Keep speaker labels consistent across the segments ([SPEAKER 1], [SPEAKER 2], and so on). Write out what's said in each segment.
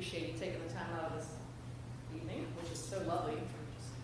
[SPEAKER 1] appreciate you taking the time out of this evening, which is so lovely. I'm just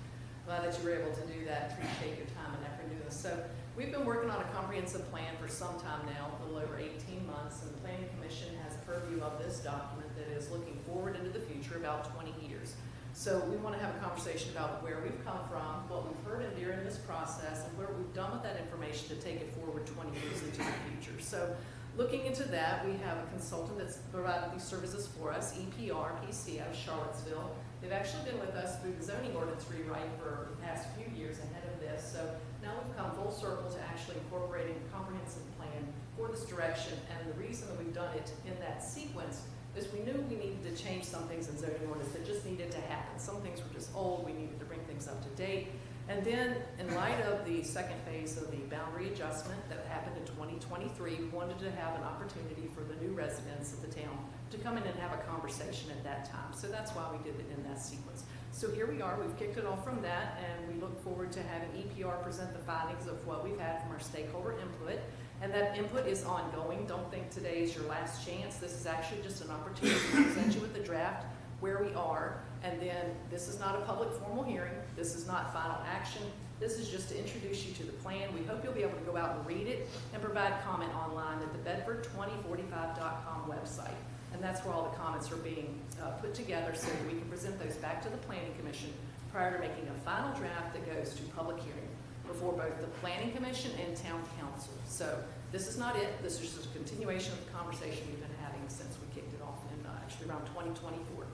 [SPEAKER 1] glad that you were able to do that. Appreciate your time and effort in doing this. So we've been working on a comprehensive plan for some time now, a little over 18 months, and the Planning Commission has purview of this document that is looking forward into the future about 20 years. So we want to have a conversation about where we've come from, what we've heard and during this process, and where we've done with that information to take it forward 20 years into the future. So looking into that, we have a consultant that's provided these services for us, EPR PC out of Charlottesville. They've actually been with us through the zoning ordinance rewrite for the past few years ahead of this. So now we've come full circle to actually incorporating a comprehensive plan for this direction. And the reason that we've done it in that sequence is we knew we needed to change some things in zoning ordinance that just needed to happen. Some things were just old, we needed to bring things up to date. And then in light of the second phase of the boundary adjustment that happened in 2023, we wanted to have an opportunity for the new residents of the town to come in and have a conversation at that time. So that's why we did it in that sequence. So here we are, we've kicked it off from that, and we look forward to having EPR present the findings of what we've had from our stakeholder input. And that input is ongoing. Don't think today is your last chance. This is actually just an opportunity to present you with the draft, where we are, and then this is not a public formal hearing. This is not final action. This is just to introduce you to the plan. We hope you'll be able to go out and read it and provide comment online at the Bedford2045.com website. And that's where all the comments are being put together so that we can present those back to the Planning Commission prior to making a final draft that goes to public hearing before both the Planning Commission and Town Council. So this is not it. This is just a continuation of the conversation we've been having since we kicked it off in actually around 2024.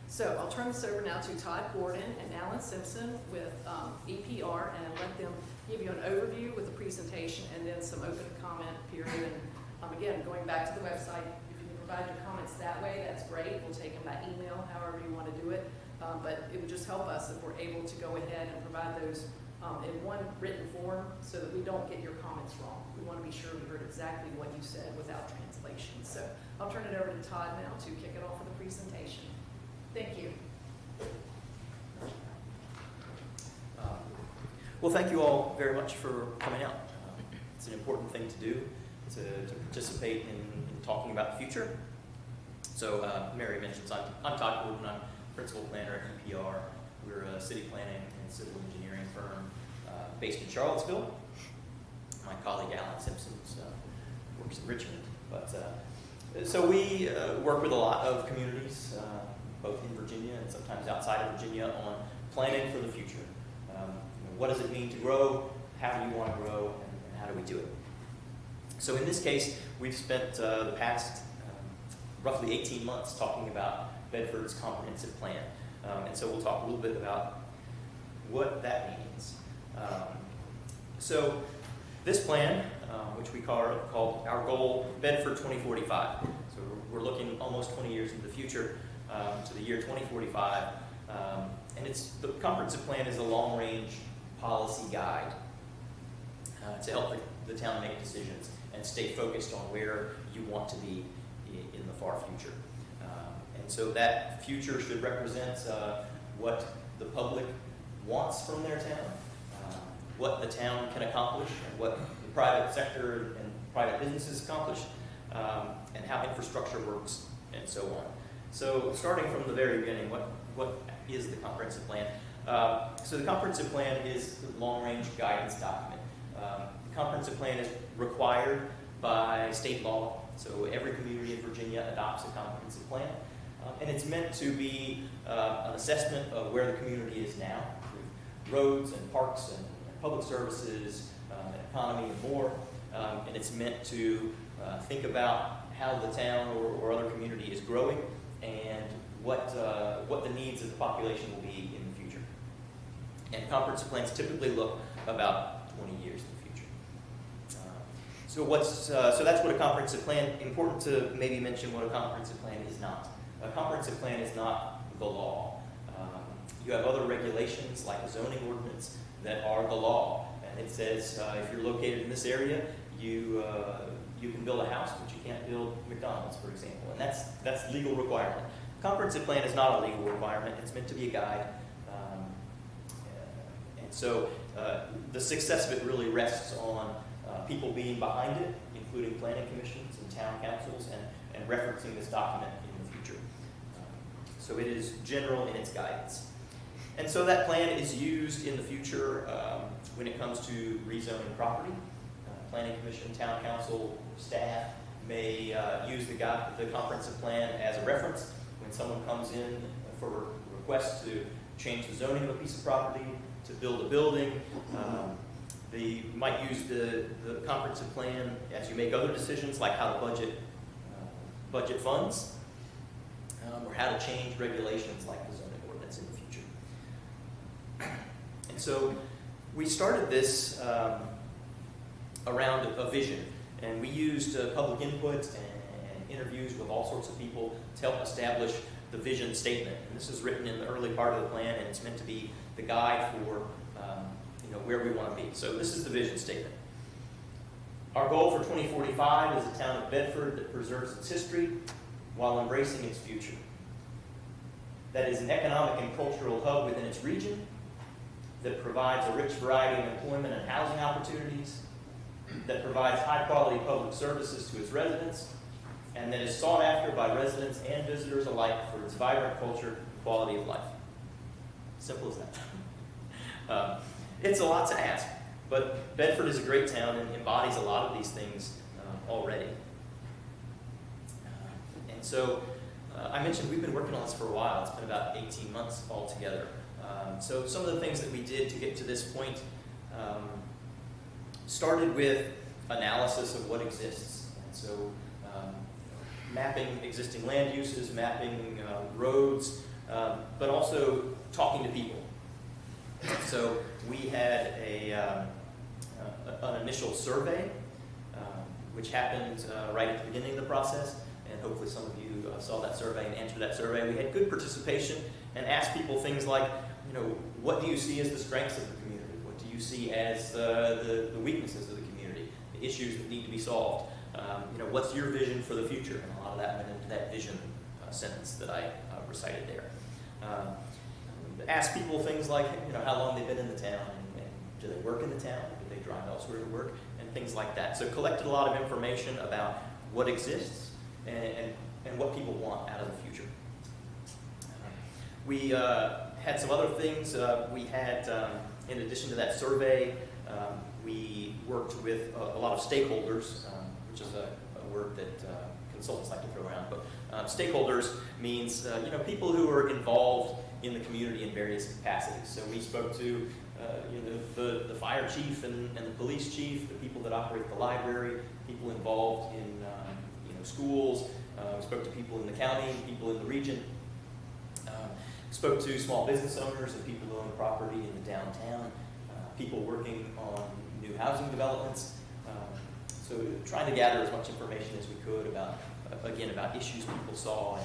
[SPEAKER 1] So I'll turn this over now to Todd Gordon and Alan Simpson with EPR and let them give you an overview with the presentation and then some open comment period. And again, going back to the website, if you can provide your comments that way, that's great. We'll take them by email, however you want to do it. But it would just help us if we're able to go ahead and provide those in one written form so that we don't get your comments wrong. We want to be sure we heard exactly what you said without translation. So I'll turn it over to Todd now to kick it off with the presentation. Thank you.
[SPEAKER 2] Well, thank you all very much for coming out. It's an important thing to do, to participate in talking about the future. So Mary mentions I'm Todd Gordon. I'm principal planner at EPR. We're a city planning and civil engineering firm based in Charlottesville. My colleague Alan Simpson works in Richmond. But so we work with a lot of communities, both in Virginia and sometimes outside of Virginia, on planning for the future. What does it mean to grow? How do you want to grow? And how do we do it? So in this case, we've spent the past roughly 18 months talking about Bedford's comprehensive plan. And so we'll talk a little bit about what that means. So this plan, which we call our goal, Bedford 2045. So we're looking almost 20 years into the future, to the year 2045. And the comprehensive plan is a long-range policy guide to help the town make decisions and stay focused on where you want to be in the far future. And so that future should represent what the public wants from their town, what the town can accomplish, and what the private sector and private businesses accomplish, and how infrastructure works, and so on. So starting from the very beginning, what is the comprehensive plan? So the comprehensive plan is the long-range guidance document. The comprehensive plan is required by state law, so every community in Virginia adopts a comprehensive plan. And it's meant to be an assessment of where the community is now, with roads and parks and public services, and economy and more. And it's meant to think about how the town or other community is growing and what the needs of the population will be in the future. And comprehensive plans typically look about 20 years in the future. So that's what a comprehensive plan. Important to maybe mention what a comprehensive plan is not. A comprehensive plan is not the law. You have other regulations like a zoning ordinance that are the law, and it says if you're located in this area, you can build a house, but you can't build McDonald's, for example, and that's legal requirement. Comprehensive plan is not a legal requirement. It's meant to be a guide, and so the success of it really rests on people being behind it, including planning commissions and town councils, and referencing this document in the future. So it is general in its guidance. And so that plan is used in the future when it comes to rezoning property. Planning Commission, Town Council, staff may use the comprehensive plan as a reference when someone comes in for a request to change the zoning of a piece of property, to build a building. They might use the comprehensive plan as you make other decisions, like how to budget funds, or how to change regulations like the zoning ordinance in the future. And so we started this around a vision, and we used public input and interviews with all sorts of people to help establish the vision statement. And this is written in the early part of the plan, and it's meant to be the guide for where we want to be. So this is the vision statement. Our goal for 2045 is a town of Bedford that preserves its history while embracing its future. That is an economic and cultural hub within its region, that provides a rich variety of employment and housing opportunities, that provides high-quality public services to its residents, and that is sought after by residents and visitors alike for its vibrant culture and quality of life. Simple as that. It's a lot to ask, but Bedford is a great town and embodies a lot of these things already. And so I mentioned we've been working on this for a while. It's been about 18 months altogether. So some of the things that we did to get to this point started with analysis of what exists. And so mapping existing land uses, mapping roads, but also talking to people. So we had an initial survey, which happened right at the beginning of the process, and hopefully some of you saw that survey and answered that survey. We had good participation and asked people things like, what do you see as the strengths of the community? What do you see as the weaknesses of the community, the issues that need to be solved? What's your vision for the future? And a lot of that went into that vision sentence that I recited there. Ask people things like, how long they've been in the town, and do they work in the town, do they drive elsewhere to work, and things like that. So collected a lot of information about what exists and what people want out of the future. We had some other things. We had, in addition to that survey, we worked with a lot of stakeholders, which is a word that consultants like to throw around. But stakeholders means people who are involved in the community in various capacities. So we spoke to the fire chief and the police chief, the people that operate the library, people involved in schools. We spoke to people in the county, people in the region. Spoke to small business owners and people who own property in the downtown, people working on new housing developments. So trying to gather as much information as we could about issues people saw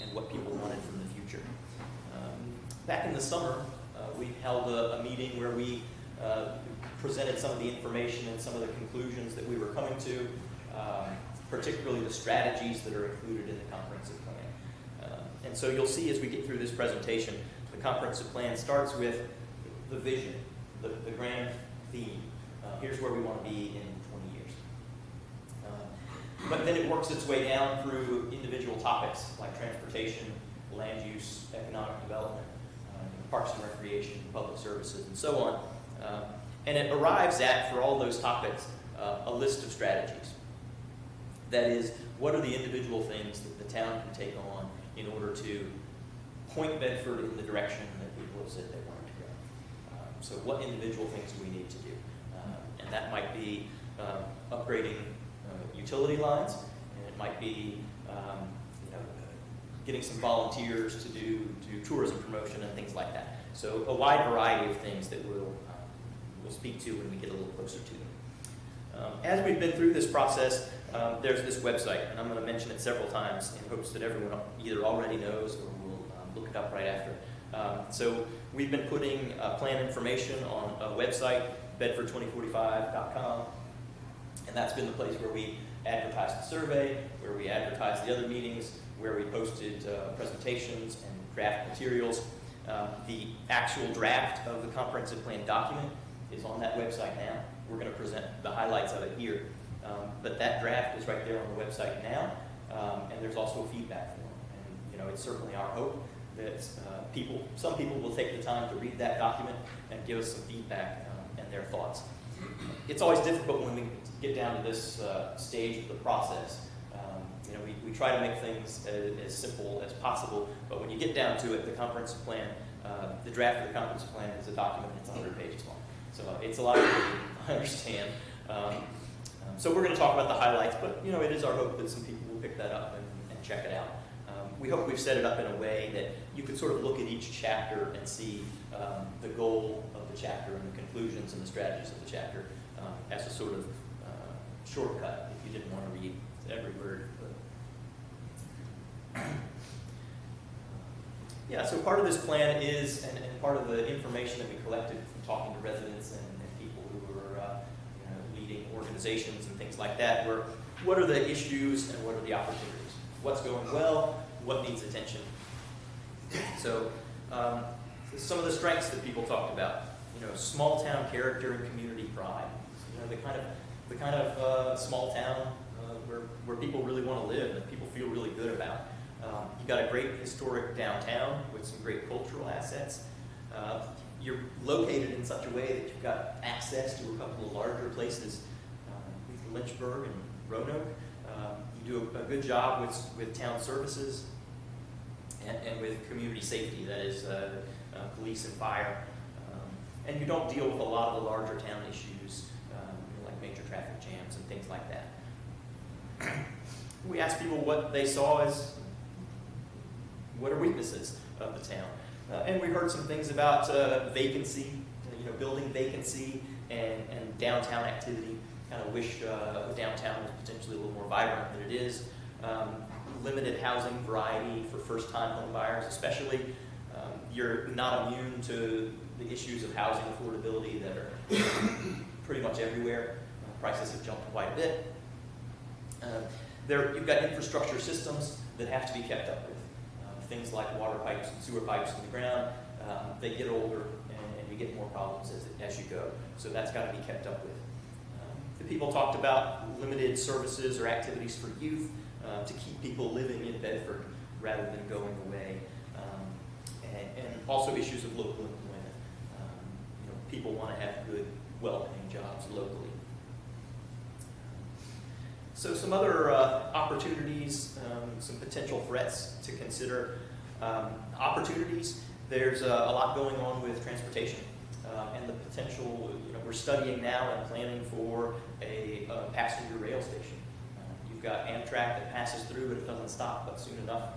[SPEAKER 2] and what people wanted from the future. Back in the summer, we held a meeting where we presented some of the information and some of the conclusions that we were coming to, particularly the strategies that are included in the comprehensive plan. And so you'll see as we get through this presentation, the comprehensive plan starts with the vision, the grand theme. Here's where we want to be in 20 years. But then it works its way down through individual topics like transportation, land use, economic development, parks and recreation, public services, and so on. And it arrives at, for all those topics, a list of strategies. That is, what are the individual things that the town can take on in order to point Bedford in the direction that people have said they wanted to go. So what individual things do we need to do? And that might be upgrading utility lines, and it might be getting some volunteers to do tourism promotion and things like that. So a wide variety of things that we'll speak to when we get a little closer to them. As we've been through this process, there's this website, and I'm going to mention it several times in hopes that everyone either already knows or will look it up right after. So we've been putting plan information on a website, bedford2045.com, and that's been the place where we advertised the survey, where we advertised the other meetings, where we posted presentations and draft materials. The actual draft of the comprehensive plan document is on that website now. We're going to present the highlights of it here. But that draft is right there on the website now, and there's also a feedback form. And it's certainly our hope that some people will take the time to read that document and give us some feedback and their thoughts. It's always difficult when we get down to this stage of the process. We try to make things as simple as possible, but when you get down to it, the comprehensive plan, the draft of the comprehensive plan is a document that's 100 pages long. So it's a lot of reading, I understand. So we're going to talk about the highlights, but it is our hope that some people will pick that up and check it out. We hope we've set it up in a way that you can sort of look at each chapter and see the goal of the chapter and the conclusions and the strategies of the chapter as a sort of shortcut if you didn't want to read every word. Yeah, so part of this plan is, and part of the information that we collected from talking to residents and people who are leading organizations and things like that, were what are the issues and what are the opportunities? What's going well? What needs attention? So some of the strengths that people talked about, small town character and community pride. The kind of small town where people really want to live and people feel really good about. You've got a great historic downtown with some great cultural assets. You're located in such a way that you've got access to a couple of larger places, Lynchburg and Roanoke. You do a good job with town services and with community safety, that is police and fire. And you don't deal with a lot of the larger town issues, like major traffic jams and things like that. We asked people what they saw as what are weaknesses of the town. And we heard some things about vacancy, building vacancy and downtown activity. Kind of wish downtown was potentially a little more vibrant than it is. Limited housing variety for first-time home buyers, especially. You're not immune to the issues of housing affordability that are pretty much everywhere. Prices have jumped quite a bit. You've got infrastructure systems that have to be kept up with. Things like water pipes and sewer pipes in the ground, they get older and you get more problems as you go. So that's got to be kept up with. The people talked about limited services or activities for youth to keep people living in Bedford rather than going away. And also issues of local employment. People want to have good, well-paying jobs locally. So some other opportunities, some potential threats to consider. Opportunities, there's a lot going on with transportation and the potential, we're studying now and planning for a passenger rail station. You've got Amtrak that passes through, but it doesn't stop, but soon enough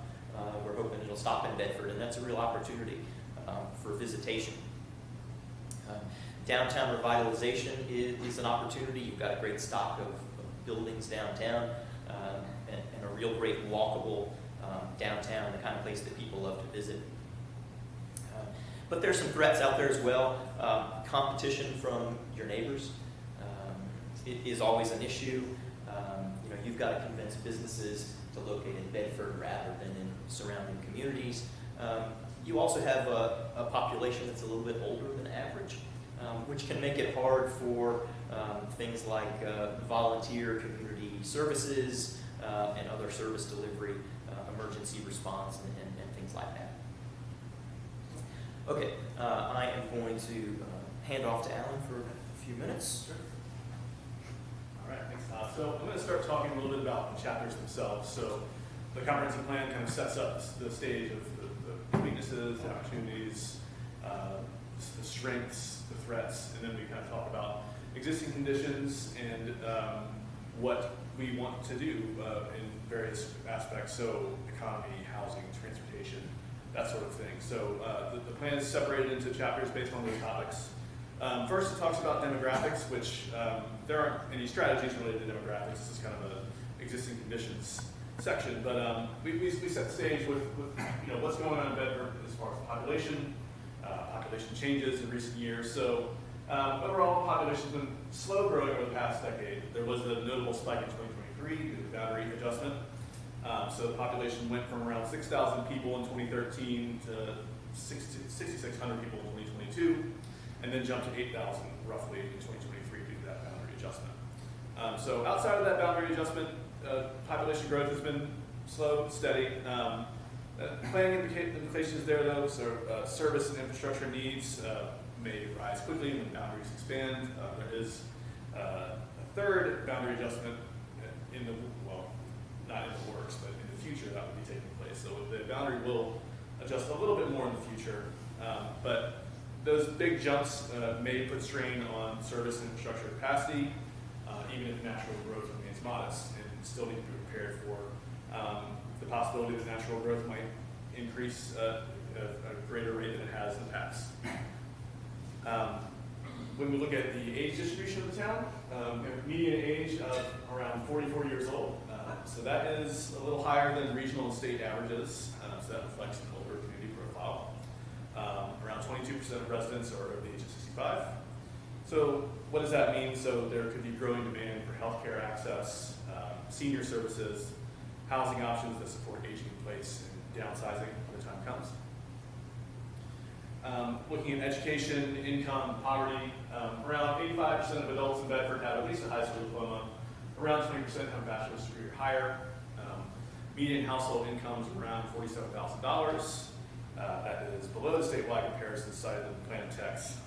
[SPEAKER 2] we're hoping it'll stop in Bedford, and that's a real opportunity for visitation. Downtown revitalization is an opportunity. You've got a great stock of buildings downtown and a real great walkable downtown, the kind of place that people love to visit. But there's some threats out there as well. Competition from your neighbors it is always an issue. You've got to convince businesses to locate in Bedford rather than in surrounding communities. You also have a population that's a little bit older than average, which can make it hard for things like volunteer community services and other service delivery, emergency response, and things like that. Okay, I am going to hand off to Alan for a few minutes.
[SPEAKER 3] Sure. All right, thanks, Todd. So I'm going to start talking a little bit about the chapters themselves. So the comprehensive plan kind of sets up the stage of the weaknesses, the opportunities, the strengths, the threats, and then we kind of talk about existing conditions and what we want to do in various aspects, so economy, housing, transportation, that sort of thing. So the plan is separated into chapters based on those topics. First, it talks about demographics, which there aren't any strategies related to demographics. This is kind of an existing conditions section, but we set the stage with what's going on in Bedford as far as population changes in recent years. So overall, population has been slow growing over the past decade. There was a notable spike in 2023 due to the boundary adjustment. So the population went from around 6,000 people in 2013 to 6,600 people in 2022, and then jumped to 8,000 roughly in 2023 due to that boundary adjustment. So outside of that boundary adjustment, population growth has been slow, steady. Planning implications there, though, so service and infrastructure needs may rise quickly when boundaries expand. There is a third boundary adjustment in the, well, not in the works, but in the future that would be taking place. So the boundary will adjust a little bit more in the future, but those big jumps may put strain on service and infrastructure capacity, even if natural growth remains modest, and still need to be prepared for the possibility that natural growth might increase at a greater rate than it has in the past. When we look at the age distribution of the town, we have a median age of around 44 years old. So that is a little higher than regional and state averages, so that reflects an older community profile. Around 22% of residents are over the age of 65. So what does that mean? So there could be growing demand for healthcare access, senior services, housing options that support aging in place, and downsizing when the time comes. Looking at education, income, poverty, around 85% of adults in Bedford have at least a high school diploma. Around 20% have a bachelor's degree or higher. Median household income is around $47,000. That is below the statewide comparison cited in the plan of text.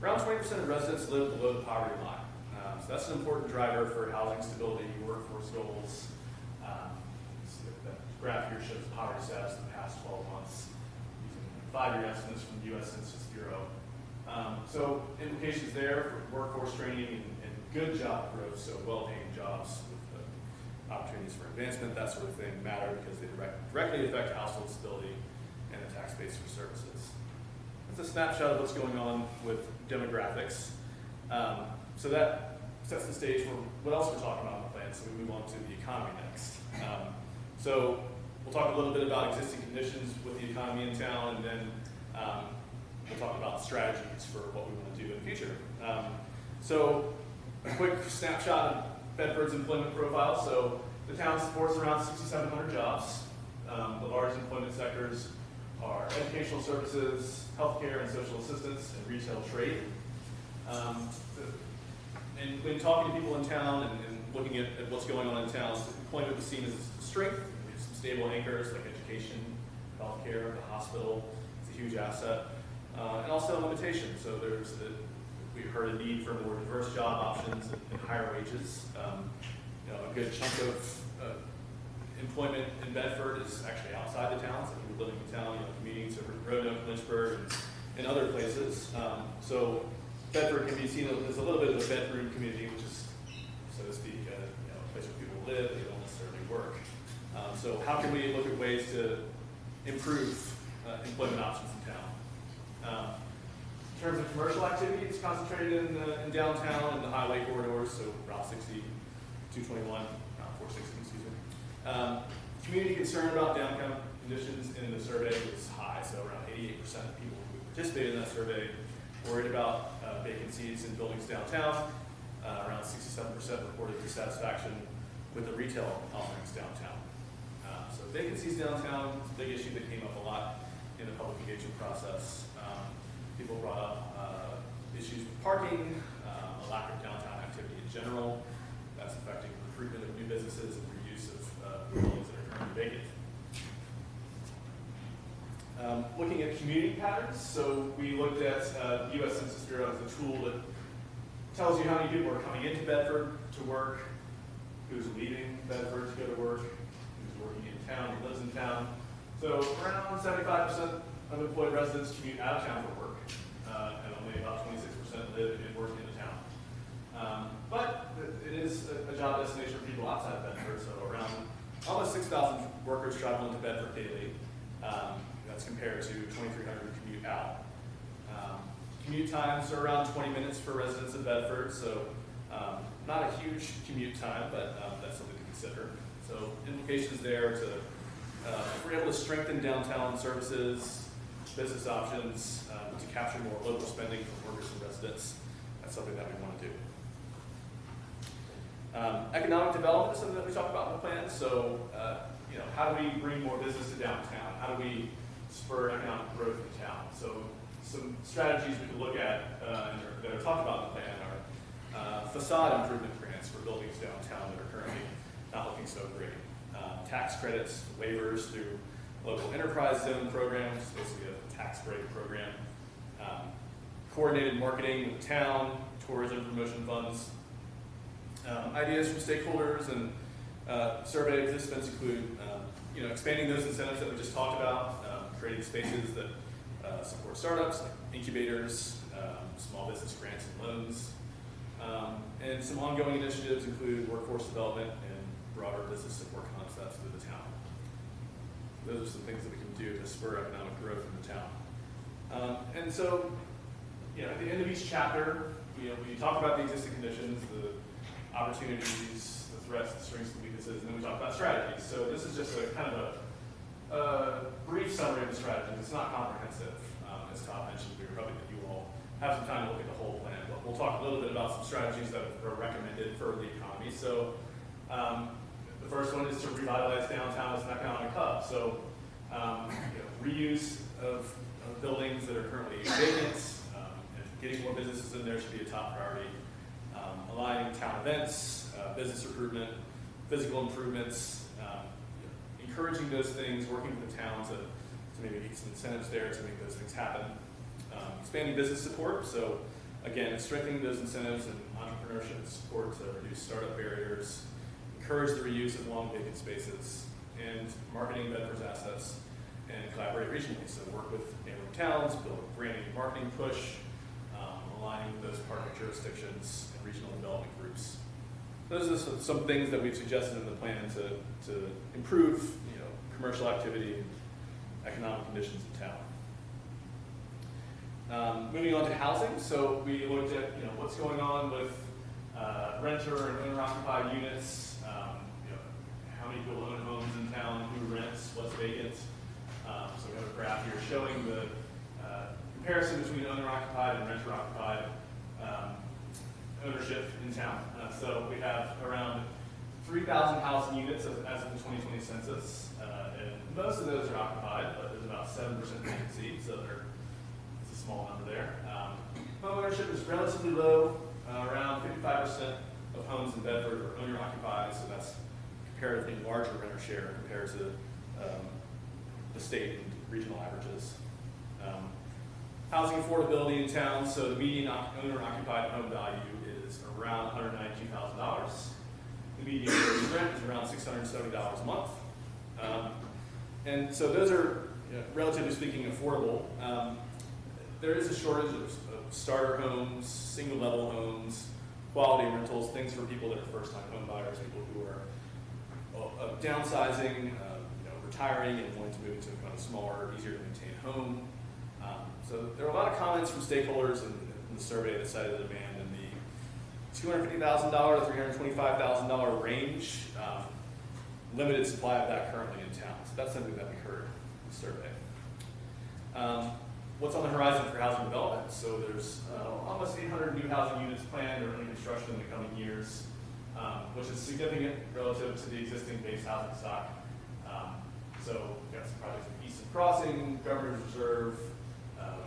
[SPEAKER 3] Around 20% of residents live below the poverty line. So that's an important driver for housing stability, workforce goals. That graph here shows poverty status in the past 12 months using 5-year estimates from the U.S. Census Bureau. So implications there for workforce training and good job growth, so well-paying jobs with opportunities for advancement, that sort of thing matter because they directly affect household stability and the tax base for services. That's a snapshot of what's going on with demographics. So that sets the stage for what else we're talking about in the plan, so we move on to the economy next. So we'll talk a little bit about existing conditions with the economy in town, and then we'll talk about strategies for what we want to do in the future. So a quick snapshot of Bedford's employment profile. So the town supports around 6,700 jobs. The largest employment sectors are educational services, healthcare and social assistance, and retail trade. And when talking to people in town and looking at what's going on in town, employment was seen as a strength. We have some stable anchors like education, healthcare, the hospital. It's a huge asset. And also a limitation. So we heard a need for more diverse job options and higher wages. A good chunk of employment in Bedford is actually outside the town. So people living in town, commuting to Roanoke, Lynchburg, and other places. So Bedford can be seen as a little bit of a bedroom community, which is, so to speak, a place where people live, they don't necessarily work. So how can we look at ways to improve employment options in town? In terms of commercial activity, it's concentrated in downtown and the highway corridors, so Route 60, 221, Route 460, excuse me. Community concern about downtown conditions in the survey was high, so around 88% of people who participated in that survey worried about vacancies in buildings downtown. Around 67% reported dissatisfaction with the retail offerings downtown. So vacancies downtown is a big issue that came up a lot in the public engagement process. People brought up issues with parking, a lack of downtown activity in general. That's affecting recruitment of new businesses and reuse of buildings that are currently vacant. Looking at commuting patterns, so we looked at the U.S. Census Bureau as a tool that tells you how many people are coming into Bedford to work, who's leaving Bedford to go to work, who's working in town, who lives in town. So around 75% of employed residents commute out of town for work, and only about 26% live and work in the town. But it is a job destination for people outside of Bedford, so around almost 6,000 workers travel into Bedford daily. That's compared to 2,300 who commute out. Commute times are around 20 minutes for residents of Bedford, so not a huge commute time, but that's something to consider. So implications there to, if we're able to strengthen downtown services, business options, to capture more local spending from workers and residents, that's something that we want to do. Economic development is something that we talk about in the plan. So, how do we bring more business to downtown? How do we spur economic growth in town? So, some strategies we can look at that are talked about in the plan are facade improvement grants for buildings downtown that are currently not looking so great. tax credits, waivers through local enterprise zone programs, basically a tax break program, coordinated marketing with town, tourism promotion funds. Ideas from stakeholders and survey participants include expanding those incentives that we just talked about, creating spaces that support startups, like incubators, small business grants and loans. And some ongoing initiatives include workforce development and broader business support concepts through the town. Those are some things that we can do to spur economic growth in the town. And so, at the end of each chapter, we talk about the existing conditions, the opportunities, the threats, the strengths, the weaknesses, and then we talk about strategies. So this is just a kind of a brief summary of the strategies. It's not comprehensive. As Todd mentioned, we were hoping that you all have some time to look at the whole plan, but we'll talk a little bit about some strategies that are recommended for the economy. So the first one is to revitalize downtown as an economic hub. So reuse of buildings that are currently vacant, and getting more businesses in there should be a top priority. Aligning town events, business recruitment, physical improvements, encouraging those things, working with the town to maybe get some incentives there to make those things happen. Expanding business support, so again, strengthening those incentives and entrepreneurship and support to reduce startup barriers, encourage the reuse of long vacant spaces, and marketing Bedford's assets and collaborate regionally. So work with neighboring towns, build a branding and marketing push, aligning with those partner jurisdictions and regional development groups. Those are some things that we've suggested in the plan to improve commercial activity and economic conditions in town. Moving on to housing, so we looked at what's going on with renter and owner-occupied units, how many people own homes in town, who rents, what's vacant. So we have a graph here showing the comparison between owner-occupied and renter-occupied ownership in town. So we have around 3,000 housing units as of the 2020 census, and most of those are occupied, but there's about 7% vacancy, so it's a small number there. Home ownership is relatively low, around 55% of homes in Bedford are owner-occupied, so that's comparatively larger renter share compared to the state and regional averages. Housing affordability in town, so the median owner-occupied home value is around $192,000. The median rent is around $670 a month. And so those are, relatively speaking, affordable. There is a shortage of starter homes, single-level homes, quality rentals, things for people that are first-time home buyers, people who are downsizing, retiring and wanting to move into a kind of smaller, easier to maintain home. So there are a lot of comments from stakeholders in the survey that cited the demand in the $250,000 to $325,000 range. Limited supply of that currently in town. So that's something that we heard in the survey. What's on the horizon for housing development? So there's almost 800 new housing units planned or under construction in the coming years, which is significant relative to the existing base housing stock. So we've got some projects in Easton Crossing, Governor's Reserve,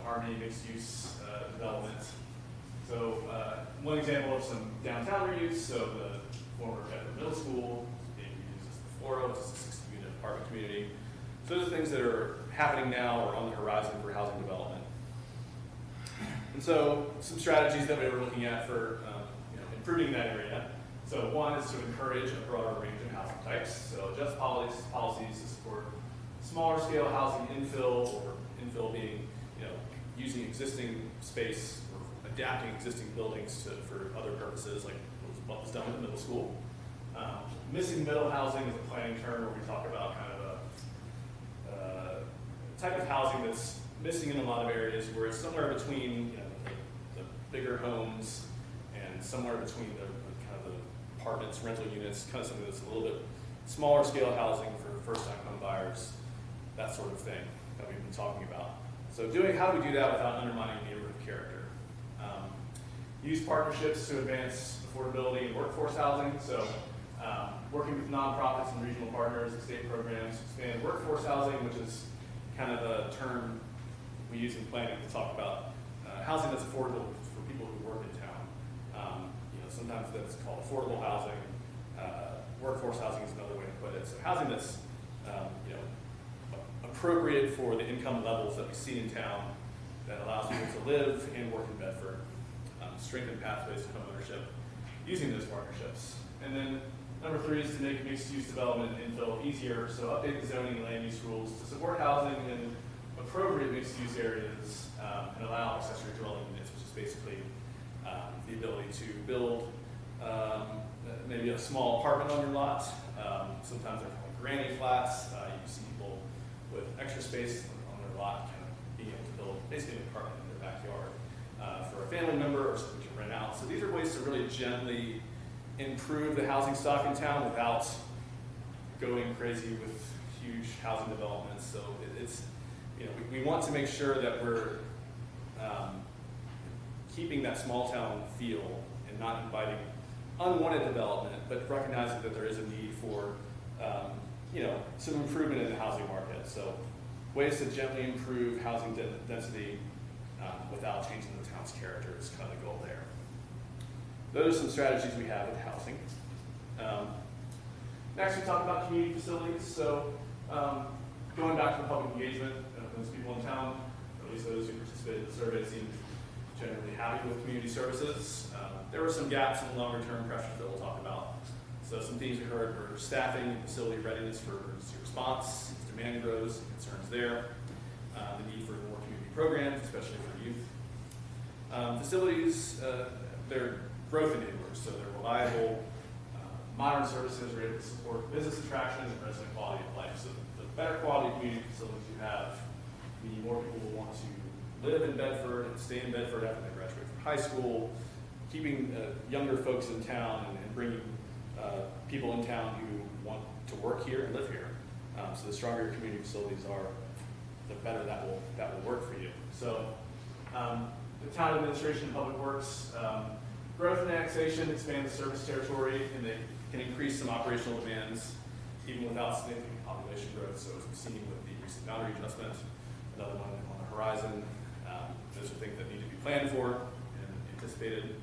[SPEAKER 3] Harmony mixed-use development. So one example of some downtown reuse, so the former Bedford Middle School is being reused as the Flora, which is a 60-unit apartment community. So those are things that are happening now or on the horizon for housing development. And so some strategies that we were looking at for improving that area. So one is to encourage a broader range of housing types. So adjust policies to support smaller scale housing infill, or infill being using existing space or adapting existing buildings for other purposes, like what was done with the middle school. Missing middle housing is a planning term where we talk about kind of a type of housing that's missing in a lot of areas, where it's somewhere between the bigger homes and somewhere between the kind of the apartments, rental units, kind of something that's a little bit smaller scale housing for first-time home buyers, that sort of thing that we've been talking about. So how do we do that without undermining neighborhood character? Use partnerships to advance affordability and workforce housing. So working with nonprofits and regional partners and state programs to expand workforce housing, which is kind of a term we use in planning to talk about housing that's affordable for people who work in town. Sometimes that's called affordable housing. workforce housing is another way to put it. So housing that's you know, appropriate for the income levels that we see in town, that allows people to live and work in Bedford, strengthen pathways to homeownership using those partnerships. And then number 3 is to make mixed-use development infill easier, so update the zoning and land use rules to support housing in appropriate mixed-use areas and allow accessory dwelling units, which is basically the ability to build maybe a small apartment on your lot. Sometimes they're called granny flats. You can see people with extra space on their lot kind of being able to build basically an apartment in their backyard for a family member or something to rent out. So these are ways to really gently improve the housing stock in town without going crazy with huge housing developments. So it's, you know, we want to make sure that we're keeping that small town feel and not inviting unwanted development, but recognizing that there is a need for, you know, some improvement in the housing market. So ways to gently improve housing density without changing the town's character is kind of the goal there. Those are some strategies we have with housing. Next, we talk about community facilities. So going back to the public engagement, those people in town, or at least those who participated in the survey, seemed generally happy with community services. There were some gaps in longer-term pressures that we'll talk about. So some things we heard were staffing and facility readiness for emergency response, as demand grows, concerns there, the need for more community programs, especially for youth. Facilities, they're growth enablers, so they're reliable, modern services are able to support business attraction and resident quality of life. So the better quality community facilities you have, the more people will want to live in Bedford and stay in Bedford after they graduate from high school, keeping younger folks in town and bringing people in town who want to work here and live here. So the stronger your community facilities are, the better that will work for you. So the town administration and public works, growth and annexation expand the service territory, and they can increase some operational demands even without significant population growth. So as we've seen with the recent boundary adjustment, another one on the horizon, those are things that need to be planned for and anticipated.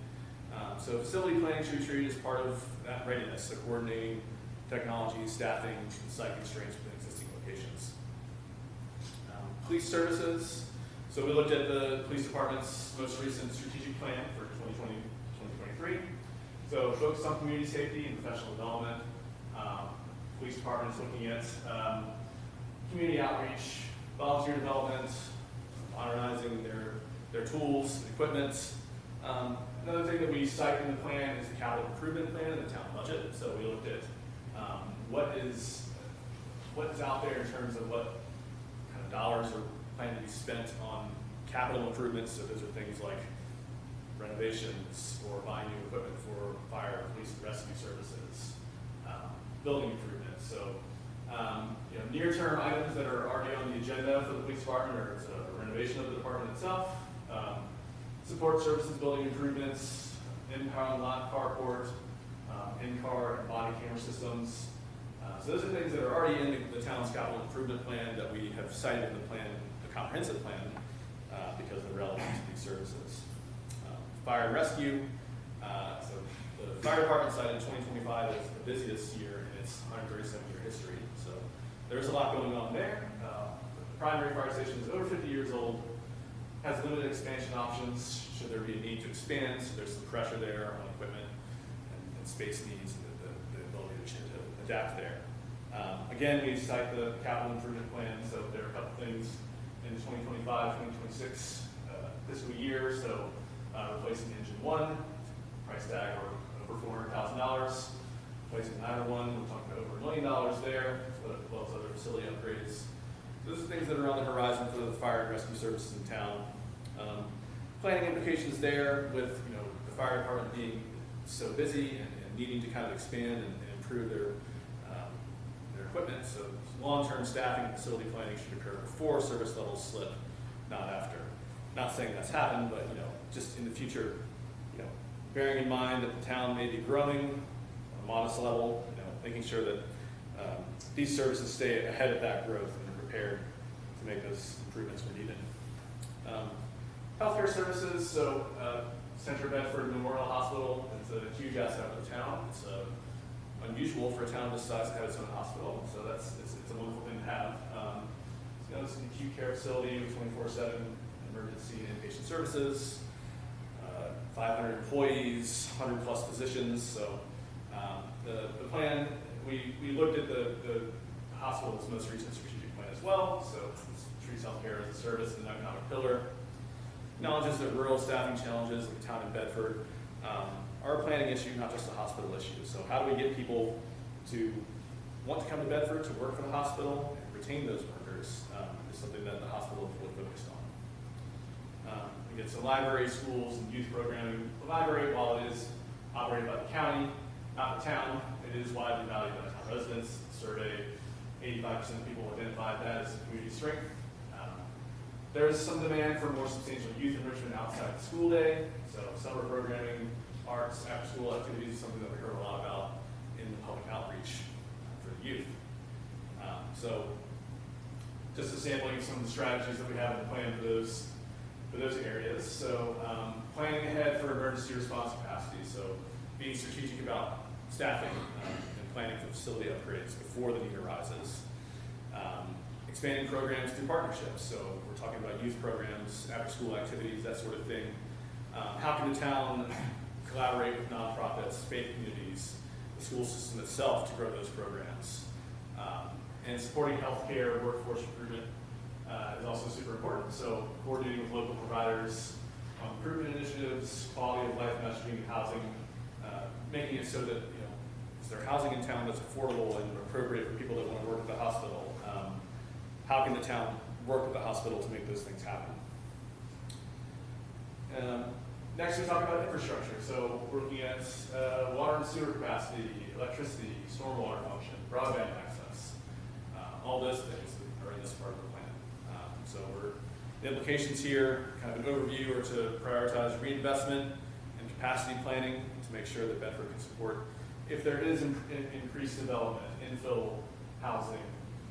[SPEAKER 3] So facility planning should be treated as part of that readiness, so coordinating technology, staffing, and site constraints within existing locations. Police services. So we looked at the police department's most recent strategic plan for 2020-2023. So focused on community safety and professional development. Police department is looking at community outreach, volunteer development, modernizing their tools and equipment. Another thing that we cite in the plan is the capital improvement plan and the town budget. So we looked at what is out there in terms of what kind of dollars are planned to be spent on capital improvements. So those are things like renovations or buying new equipment for fire, police, and rescue services, building improvements. So you know, near-term items that are already on the agenda for the police department are a renovation of the department itself, support services, building improvements, impound lot carport, in-car and body camera systems. So those are things that are already in the town's capital improvement plan that we have cited in the plan, the comprehensive plan, because they're relevant to these services. Fire and rescue. So the fire department cited 2025 as the busiest year in its 137-year history. So there's a lot going on there. The primary fire station is over 50 years old, has limited expansion options should there be a need to expand. So there's some pressure there on equipment and space needs and the ability to adapt there. Again, we cite the capital improvement plan. So there are a couple things in the 2025-2026 fiscal year. So replacing engine 1, price tag over $400,000. Replacing either one, we're talking over $1 million there, as well as other facility upgrades. So those are things that are on the horizon for the fire and rescue services in town. Planning implications there with the fire department being so busy and needing to kind of expand and improve their equipment. So long-term staffing and facility planning should occur before service levels slip, not after. Not saying that's happened, but just in the future, bearing in mind that the town may be growing on a modest level, making sure that these services stay ahead of that growth and are prepared to make those improvements where needed. Healthcare services, so Central Bedford Memorial Hospital, it's a huge asset for the town. It's unusual for a town this size to have its own hospital, so it's a wonderful thing to have. It's an acute care facility with 24/7 emergency and inpatient services, 500 employees, 100 plus physicians. So the plan, we looked at the hospital's most recent strategic plan as well. So it treats healthcare as a service and an economic pillar. Acknowledges that rural staffing challenges like the town in Bedford are a planning issue, not just a hospital issue. So how do we get people to want to come to Bedford to work for the hospital and retain those workers is something that the hospital is really focused on. We get some library, schools, and youth programming. The library, while it is operated by the county, not the town, it is widely valued by town residents. The survey, 85% of people identified that as a community strength. There is some demand for more substantial youth enrichment outside the school day. So summer programming, arts, after-school activities is something that we heard a lot about in the public outreach for the youth. So just a sampling of some of the strategies that we have in the plan for those areas. So planning ahead for emergency response capacity. So being strategic about staffing and planning for facility upgrades before the need arises. Expanding programs through partnerships. So we're talking about youth programs, after-school activities, that sort of thing. How can the town collaborate with nonprofits, faith communities, the school system itself to grow those programs? And supporting healthcare workforce recruitment is also super important. So coordinating with local providers on improvement initiatives, quality of life messaging and housing, making it so that, is there housing in town that's affordable and appropriate for people that want to work at the hospital? How can the town work with the hospital to make those things happen? Next, we talk about infrastructure. So we're looking at water and sewer capacity, electricity, stormwater function, broadband access. All those things are in this part of the plan. So the implications here, kind of an overview, are to prioritize reinvestment and capacity planning to make sure that Bedford can support, if there is increased development, infill housing,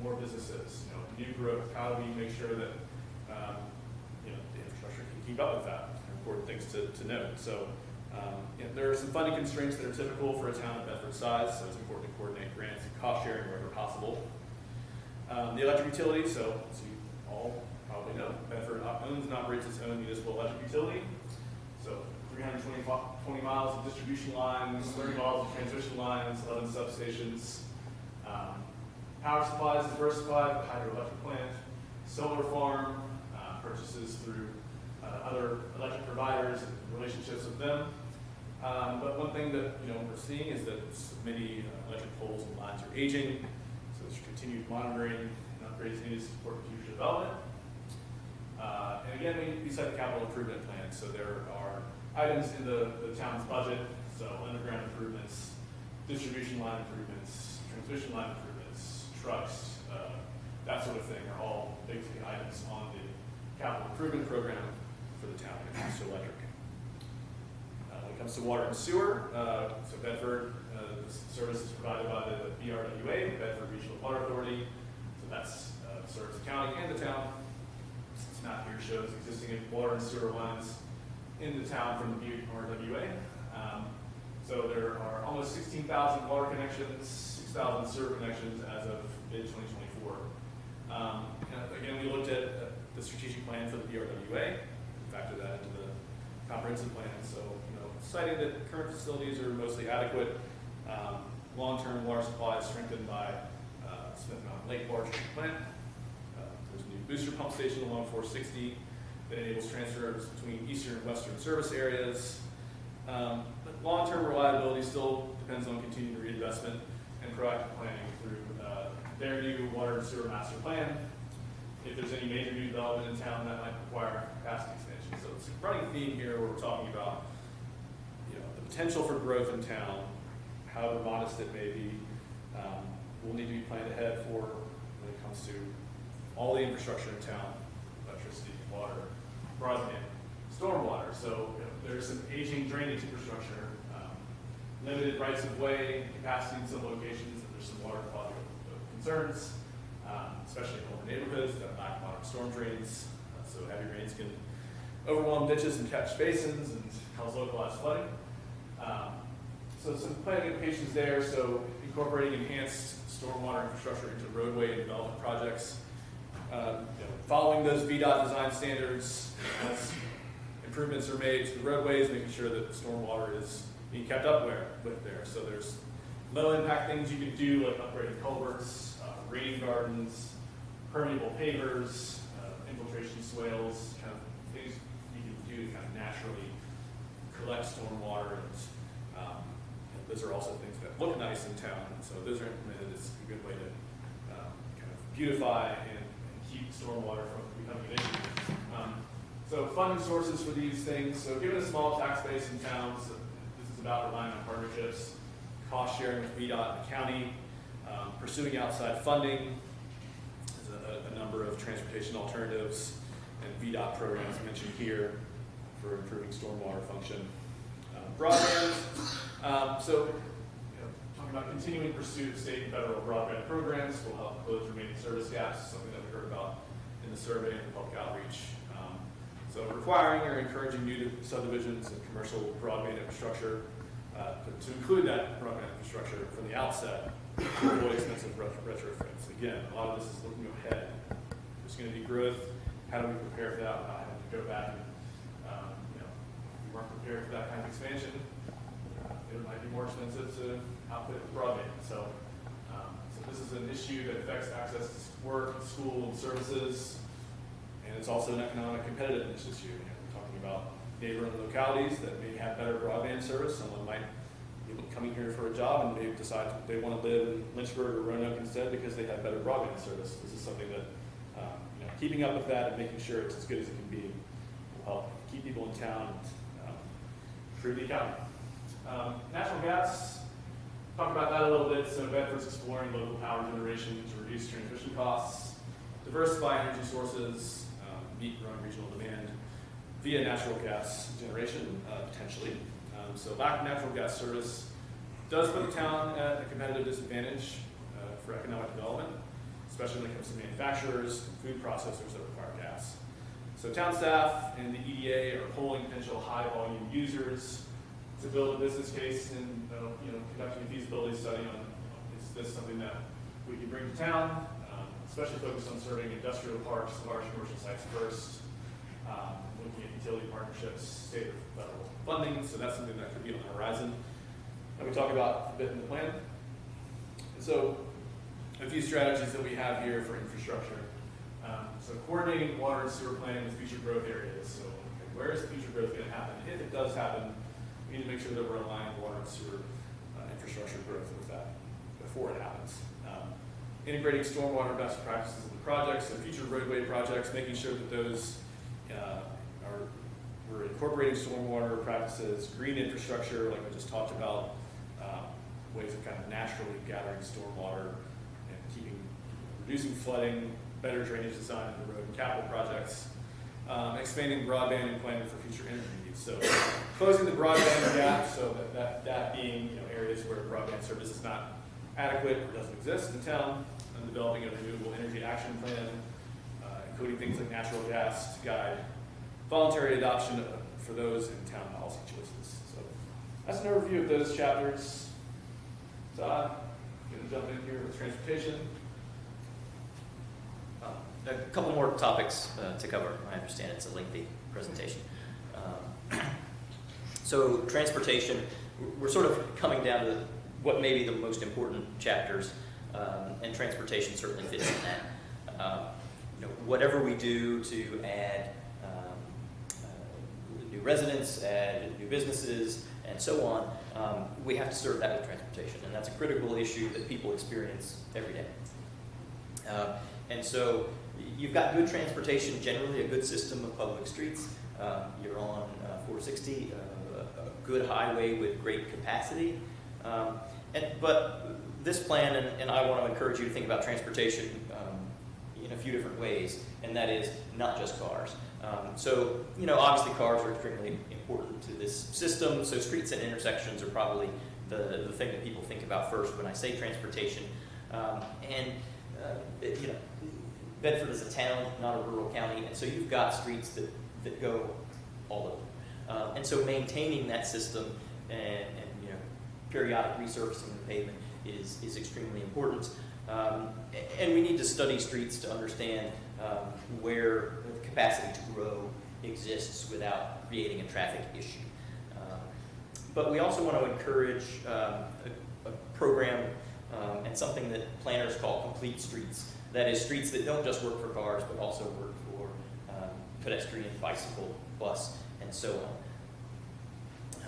[SPEAKER 3] more businesses, new growth, how do we make sure that the infrastructure can keep up with that? Important things to note. So there are some funding constraints that are typical for a town of Bedford size, so it's important to coordinate grants and cost sharing wherever possible. The electric utility, so as you all probably know, Bedford owns and operates its own municipal electric utility. So 320 miles of distribution lines, 30 miles of transmission lines, 11 substations. Power supply is diversified, the hydroelectric plant, solar farm, purchases through other electric providers and relationships with them. But one thing that we're seeing is that many electric poles and lines are aging, so there's continued monitoring and upgrades needed to support future development. And again, we set a capital improvement plan, so there are items in the town's budget, so underground improvements, distribution line improvements, transmission line improvements, trucks, that sort of thing are all big items on the capital improvement program for the town when it comes to electric. When it comes to water and sewer, so Bedford, the service is provided by the BRWA, the Bedford Regional Water Authority. So that's serves the county and the town. This map here shows existing water and sewer lines in the town from the BRWA. So there are almost 16,000 water connections, 6,000 sewer connections as of mid-2024. Again, we looked at the strategic plan for the BRWA, factor that into the comprehensive plan. So, citing that current facilities are mostly adequate, long-term water supply is strengthened by Smith Mountain Lake Water Treatment Plant. There's a new booster pump station along 460 that enables transfers between eastern and western service areas. But long-term reliability still depends on continued reinvestment and proactive planning through their new water and sewer master plan. If there's any major new development in town, that might require capacity expansion. So it's a running theme here where we're talking about the potential for growth in town, however modest it may be, will need to be planned ahead for when it comes to all the infrastructure in town, electricity, water, broadband, stormwater. So there's some aging drainage infrastructure, limited rights of way, capacity in some locations, and there's some water quality concerns, especially in older neighborhoods that lack modern storm drains. So heavy rains can overwhelm ditches and catch basins and cause localized flooding. So some planning implications there. So incorporating enhanced stormwater infrastructure into roadway and development projects. Following those VDOT design standards as improvements are made to the roadways, making sure that the stormwater is being kept up with there. So there's low impact things you can do, like upgrading culverts, rain gardens, permeable pavers, infiltration swales, kind of things you can do to kind of naturally collect stormwater. And those are also things that look nice in town, and so those are implemented as a good way to kind of beautify and keep stormwater from becoming an issue. So funding sources for these things. So given a small tax base in towns, this is about relying on partnerships, cost sharing with VDOT and the county, pursuing outside funding. There's a number of transportation alternatives and VDOT programs mentioned here for improving stormwater function. Broadband. Talking about continuing pursuit of state and federal broadband programs will help close remaining service gaps, something that we heard about in the survey and the public outreach. So requiring or encouraging new subdivisions and commercial broadband infrastructure to include that broadband infrastructure from the outset to avoid expensive retrofits. Again, a lot of this is looking ahead. There's going to be growth. How do we prepare for that without having to go back and, if we weren't prepared for that kind of expansion, it might be more expensive to outfit with broadband. So this is an issue that affects access to work, school, and services. And it's also an economic competitiveness issue. We're talking about neighboring localities that may have better broadband service. Someone might be coming here for a job and they decide they want to live in Lynchburg or Roanoke instead because they have better broadband service. This is something that, keeping up with that and making sure it's as good as it can be will help keep people in town and improve the economy. Natural gas, talk about that a little bit. So Bedford's exploring local power generation to reduce transmission costs, diversify energy sources, meet growing regional demand via natural gas generation, potentially. So lack of natural gas service does put the town at a competitive disadvantage for economic development, especially when it comes to manufacturers and food processors that require gas. So town staff and the EDA are polling potential high volume users to build a business case and conducting a feasibility study on is this something that we can bring to town, especially focused on serving industrial parks, large commercial sites first, looking at utility partnerships, state or federal funding, so that's something that could be on the horizon. And we talk about a bit in the plan. So a few strategies that we have here for infrastructure. So coordinating water and sewer planning with future growth areas. So where is the future growth going to happen? If it does happen, we need to make sure that we're aligning water and sewer infrastructure growth with that before it happens. Integrating stormwater best practices in the projects, so future roadway projects, making sure that those we're incorporating stormwater practices, green infrastructure, like we just talked about, ways of kind of naturally gathering stormwater and reducing flooding, better drainage design in the road and capital projects, expanding broadband and planning for future energy needs. So closing the broadband gap, so that being areas where broadband service is not adequate or doesn't exist in town, and developing a renewable energy action plan, including things like natural gas to guide voluntary adoption for those in town policy choices. So that's an overview of those chapters. Todd, going to jump in here with transportation.
[SPEAKER 2] A couple more topics to cover. I understand it's a lengthy presentation. So transportation, we're sort of coming down to what may be the most important chapters, and transportation certainly fits in that. Whatever we do to add new residents, add new businesses, and so on, we have to serve that with transportation, and that's a critical issue that people experience every day. And so you've got good transportation, generally a good system of public streets. You're on 460, a good highway with great capacity. But this plan, and I want to encourage you to think about transportation in a few different ways, and that is not just cars. So, obviously cars are extremely important to this system, so streets and intersections are probably the thing that people think about first when I say transportation. Bedford is a town, not a rural county, and so you've got streets that go all over. And so maintaining that system and periodic resurfacing the pavement is extremely important. And we need to study streets to understand where the capacity to grow exists without creating a traffic issue. But we also want to encourage a program and something that planners call complete streets. That is, streets that don't just work for cars, but also work for pedestrian, bicycle, bus, and so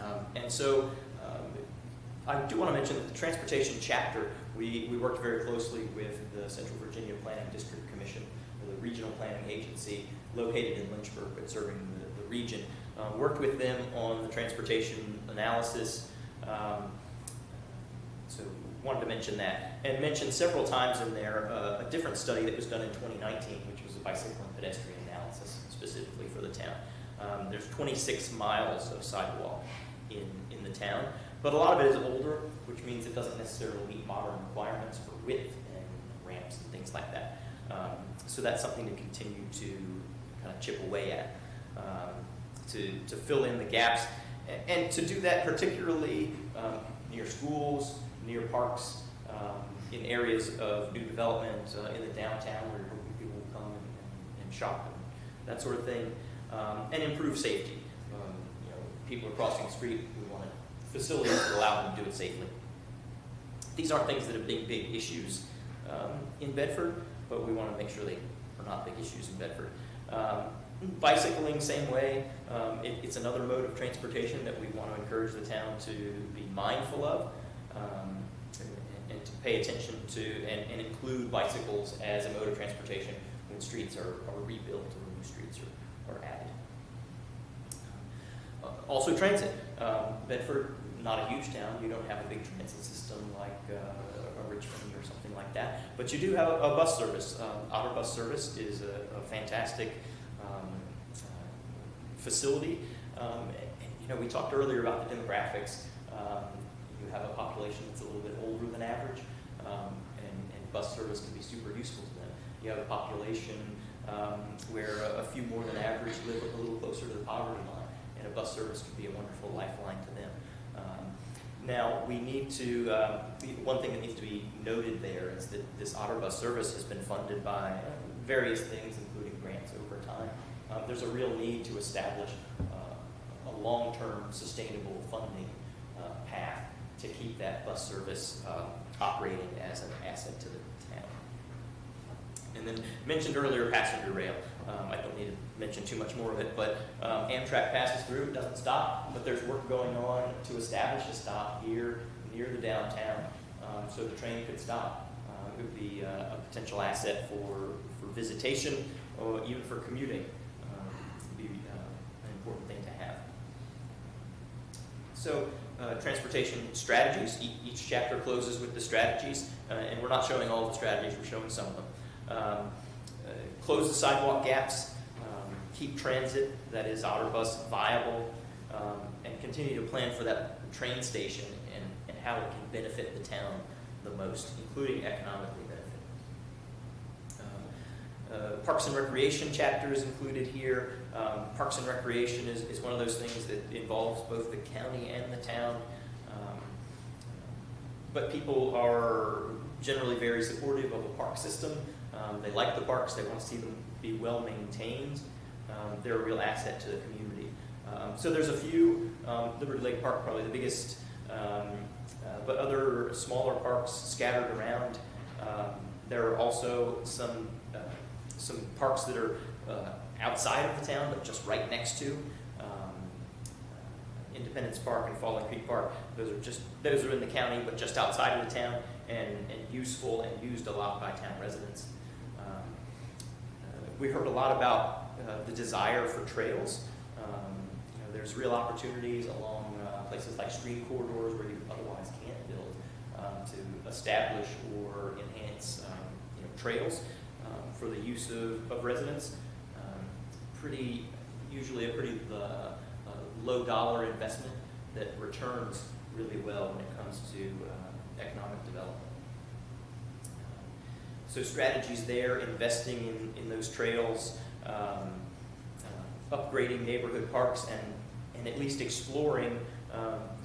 [SPEAKER 2] on. I do want to mention that the transportation chapter, we worked very closely with the Central Virginia Planning District Commission, the regional planning agency located in Lynchburg but serving the region. Worked with them on the transportation analysis. So wanted to mention that, and mentioned several times in there a different study that was done in 2019, which was a bicycle and pedestrian analysis specifically for the town. There's 26 miles of sidewalk in the town, but a lot of it is older, which means it doesn't necessarily meet modern requirements for width and ramps and things like that. So that's something to continue to kind of chip away at, to fill in the gaps, and to do that particularly near schools, near parks, in areas of new development in the downtown where people will come and shop and that sort of thing, and improve safety. People are crossing the street, we want facilities that allow them to do it safely. These aren't things that are big issues in Bedford, but we want to make sure they are not big issues in Bedford. Bicycling, same way. It's another mode of transportation that we want to encourage the town to be mindful of, and to pay attention to, and include bicycles as a mode of transportation when streets are rebuilt or new streets are added. Also transit. Bedford, not a huge town. You don't have a big transit system like a Richmond or something like that, but you do have a bus service. Otter Bus Service is a fantastic facility. And, we talked earlier about the demographics. You have a population that's a little bit older than average, and bus service can be super useful to them. You have a population where a few more than average live a little closer to the poverty line, and a bus service can be a wonderful lifeline to them. Now, we need to, one thing that needs to be noted there is that this Otter Bus service has been funded by various things, including grants over time. There's a real need to establish a long-term sustainable funding path to keep that bus service operating as an asset to the town. And then mentioned earlier, passenger rail. I don't need to mention too much more of it, but Amtrak passes through, it doesn't stop, but there's work going on to establish a stop here near the downtown, so the train could stop. It would be a potential asset for visitation, or even for commuting. It would be an important thing to have. So, transportation strategies. Each chapter closes with the strategies, and we're not showing all the strategies, we're showing some of them. Close the sidewalk gaps, keep transit, that is Otter Bus, viable, and continue to plan for that train station and how it can benefit the town the most, including economically benefit. Parks and Recreation chapter is included here. Parks and Recreation is one of those things that involves both the county and the town, but people are generally very supportive of a park system. They like the parks, they want to see them be well maintained. They're a real asset to the community. So there's a few, Liberty Lake Park probably the biggest, but other smaller parks scattered around. There are also some parks that are outside of the town, but just right next to. Independence Park and Falling Creek Park, those are in the county, but just outside of the town, and useful and used a lot by town residents. We heard a lot about the desire for trails. There's real opportunities along places like stream corridors where you otherwise can't build to establish or enhance trails for the use of residents. Usually a pretty low dollar investment that returns really well when it comes to economic development. So strategies there, investing in those trails, upgrading neighborhood parks, and at least exploring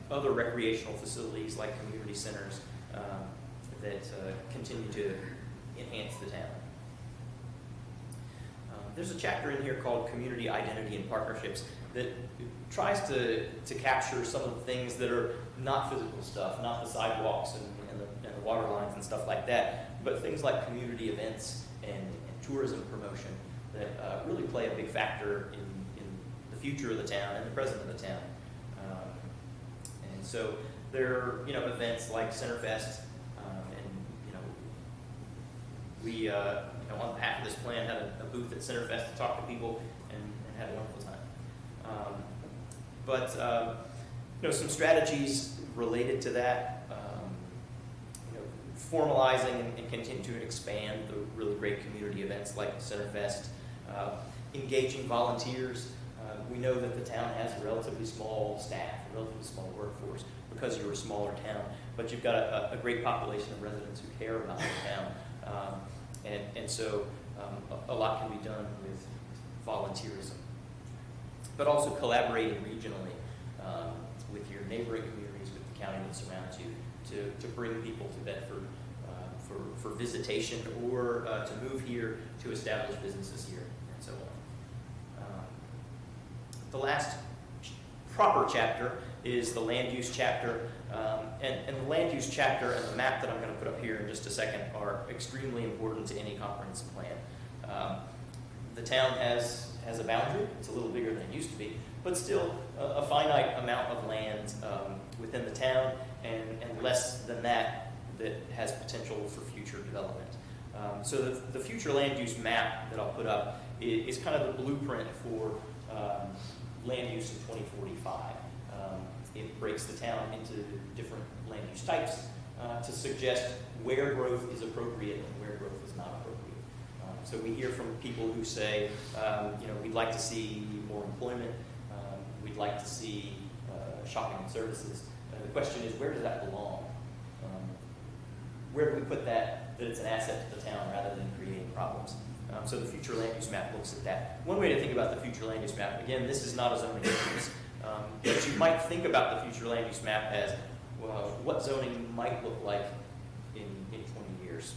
[SPEAKER 2] other recreational facilities like community centers that continue to enhance the town. There's a chapter in here called Community Identity and Partnerships that tries to capture some of the things that are not physical stuff, not the sidewalks and the water lines and stuff like that, but things like community events and tourism promotion that really play a big factor in the future of the town and the present of the town. And so there are, events like Centerfest, we, on behalf of this plan, had a booth at Centerfest to talk to people and had a wonderful time. Some strategies related to that, formalizing and continuing to expand the really great community events like Centerfest, engaging volunteers. We know that the town has a relatively small staff, a relatively small workforce because you're a smaller town, but you've got a great population of residents who care about the town. So a lot can be done with volunteerism, but also collaborating regionally with your neighboring communities, with the county that surrounds you, to bring people to Bedford for visitation or to move here, to establish businesses here, and so on. The last proper chapter is the land use chapter, and the land use chapter and the map that I'm going to put up here in just a second are extremely important to any comprehensive plan. The town has a boundary. It's a little bigger than it used to be, but still a finite amount of land within the town, and less than that has potential for future development. So the future land use map that I'll put up is kind of the blueprint for land use in 2045. It breaks the town into different land use types to suggest where growth is appropriate and where growth is not appropriate. So we hear from people who say, we'd like to see more employment, we'd like to see shopping and services. The question is, where does that belong? Where do we put that it's an asset to the town rather than creating problems? So the future land use map looks at that. One way to think about the future land use map, again, this is not a zoning ordinance, but you might think about the future land use map as what zoning might look like in 20 years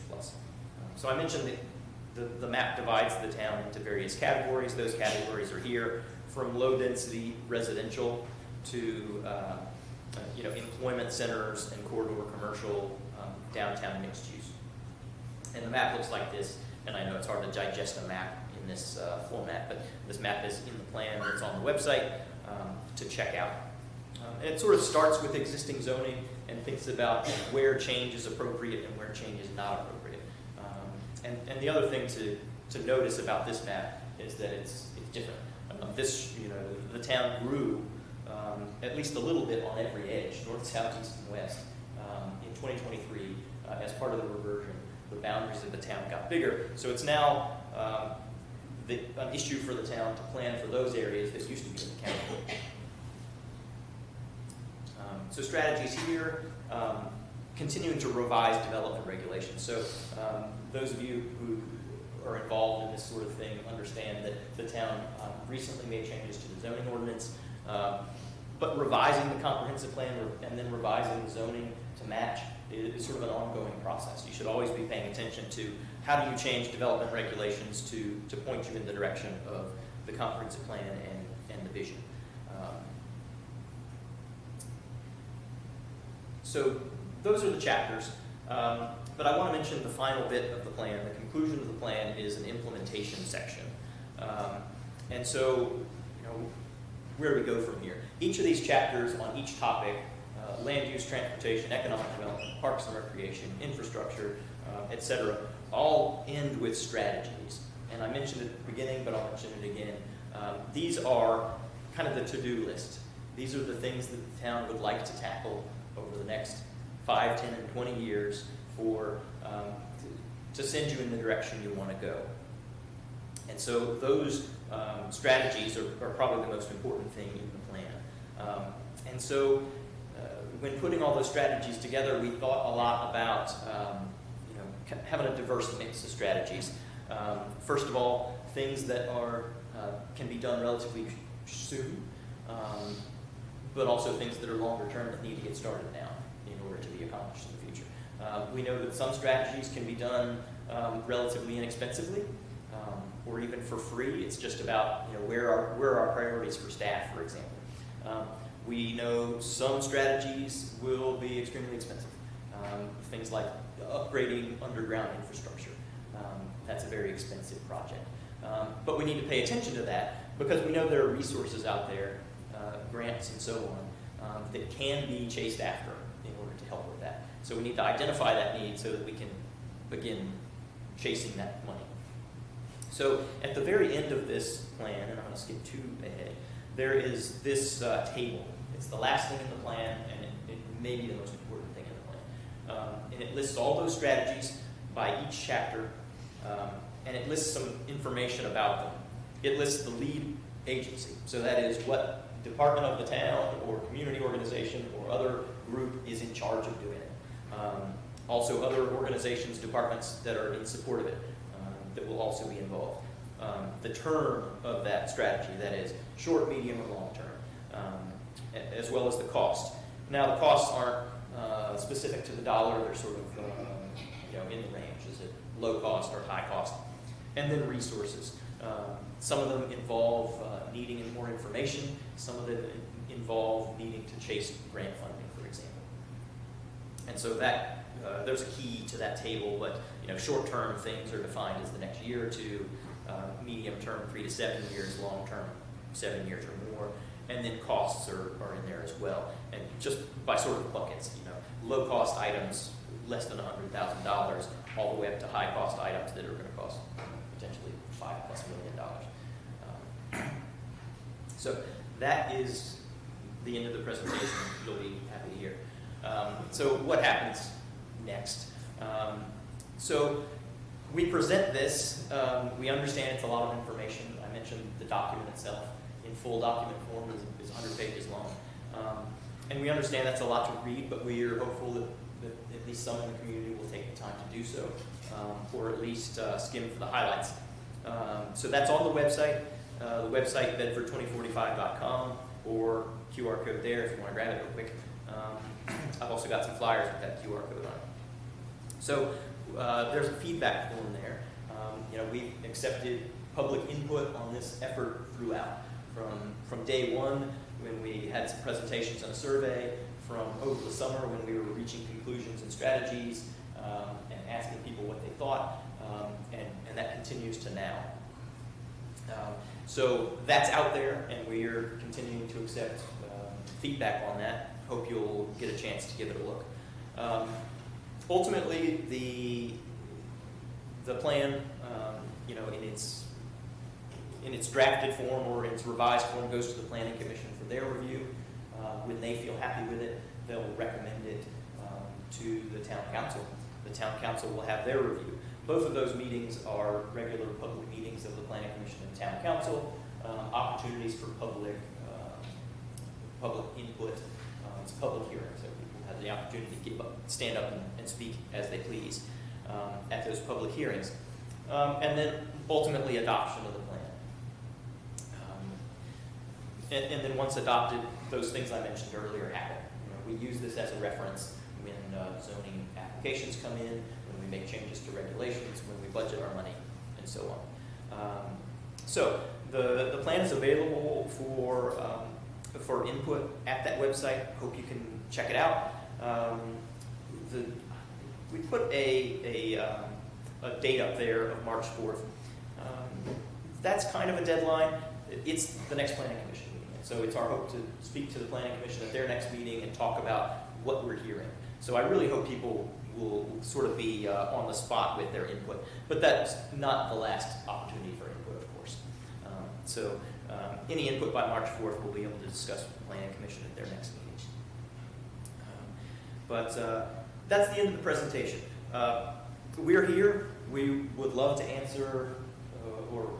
[SPEAKER 2] plus. So I mentioned that the map divides the town into various categories. Those categories are here, from low density residential to employment centers and corridor commercial, downtown mixed use. And the map looks like this, and I know it's hard to digest a map in this format, but this map is in the plan that's on the website to check out. And it sort of starts with existing zoning and thinks about where change is appropriate and where change is not appropriate. And the other thing to notice about this map is that it's different. The town grew at least a little bit on every edge, north, south, east, and west. In 2023, as part of the reversion, the boundaries of the town got bigger. So it's now an issue for the town to plan for those areas that used to be in the county. So strategies here, continuing to revise development regulations. So those of you who are involved in this sort of thing understand that the town recently made changes to the zoning ordinance, but revising the comprehensive plan and then revising the zoning to match is sort of an ongoing process. You should always be paying attention to how do you change development regulations to point you in the direction of the comprehensive plan and the vision. So those are the chapters, but I want to mention the final bit of the plan. The conclusion of the plan is an implementation section. And so, where do we go from here? Each of these chapters on each topic, land use, transportation, economic development, parks and recreation, infrastructure, etc., all end with strategies. And I mentioned it at the beginning, but I'll mention it again. These are kind of the to-do list. These are the things that the town would like to tackle over the next 5, 10, and 20 years to send you in the direction you want to go. And so those strategies are probably the most important thing in the plan. And so when putting all those strategies together, we thought a lot about having a diverse mix of strategies. First of all, things that can be done relatively soon, but also things that are longer term that need to get started now in order to be accomplished in the future. We know that some strategies can be done relatively inexpensively, or even for free. It's just about where are our priorities for staff, for example. We know some strategies will be extremely expensive. Things like upgrading underground infrastructure. That's a very expensive project. But we need to pay attention to that because we know there are resources out there, grants and so on, that can be chased after in order to help with that. So we need to identify that need so that we can begin chasing that money. So at the very end of this plan, and I'm going to skip 2 ahead, there is this table. It's the last thing in the plan, and it may be the most important thing in the plan. And it lists all those strategies by each chapter, and it lists some information about them. It lists the lead agency. So that is what department of the town or community organization or other group is in charge of doing it. Also other organizations, departments that are in support of it that will also be involved. The term of that strategy, that is short, medium, or long term, as well as the cost. Now the costs aren't specific to the dollar, they're sort of in the range. Is it low cost or high cost? And then resources. Some of them involve needing more information. Some of them involve needing to chase grant funding, for example. And so that there's a key to that table, but short-term things are defined as the next year or two, medium-term 3 to 7 years, long-term 7 years or more, and then costs are in there as well. And just by sort of buckets, low-cost items less than $100,000, all the way up to high-cost items that are going to cost potentially $5+ million. So that is the end of the presentation. You'll be happy to hear. So what happens next? So we present this. We understand it's a lot of information. I mentioned the document itself in full document form is 100 pages long. And we understand that's a lot to read, but we are hopeful that at least some in the community will take the time to do so, or at least skim for the highlights. So that's on the website bedford2045.com, or QR code there if you want to grab it real quick. I've also got some flyers with that QR code on it. So there's a feedback form there. We've accepted public input on this effort throughout, from day one when we had some presentations and a survey, from over the summer when we were reaching conclusions and strategies and asking people what they thought, and that continues to now. So that's out there, and we are continuing to accept feedback on that. Hope you'll get a chance to give it a look. Ultimately, the plan, in its drafted form or its revised form, goes to the Planning Commission for their review. When they feel happy with it, they'll recommend it to the Town Council. The Town Council will have their review. Both of those meetings are regular public meetings of the Planning Commission and Town Council, opportunities for public input. It's a public hearing, so people have the opportunity to stand up and speak as they please at those public hearings. And then ultimately adoption of the plan. And then once adopted, those things I mentioned earlier happen. We use this as a reference when zoning applications come in, when we make changes to regulations, when we budget our money, and so on. So the plan is available for input at that website. Hope you can check it out. We put a date up there of March 4th. That's kind of a deadline. It's the next Planning Commission meeting. So it's our hope to speak to the Planning Commission at their next meeting and talk about what we're hearing. So I really hope people will sort of be on the spot with their input. But that's not the last opportunity for input, of course. So any input by March 4th we'll be able to discuss with the Planning Commission at their next meeting. But that's the end of the presentation. We're here. We would love to answer or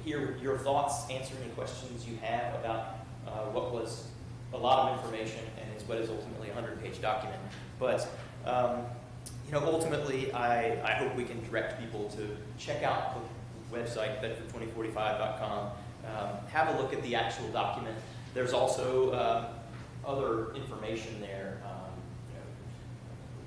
[SPEAKER 2] hear your thoughts, answer any questions you have about what was a lot of information and is what is ultimately a 100-page document. But ultimately, I hope we can direct people to check out the website, bedford2045.com. Have a look at the actual document. There's also other information there,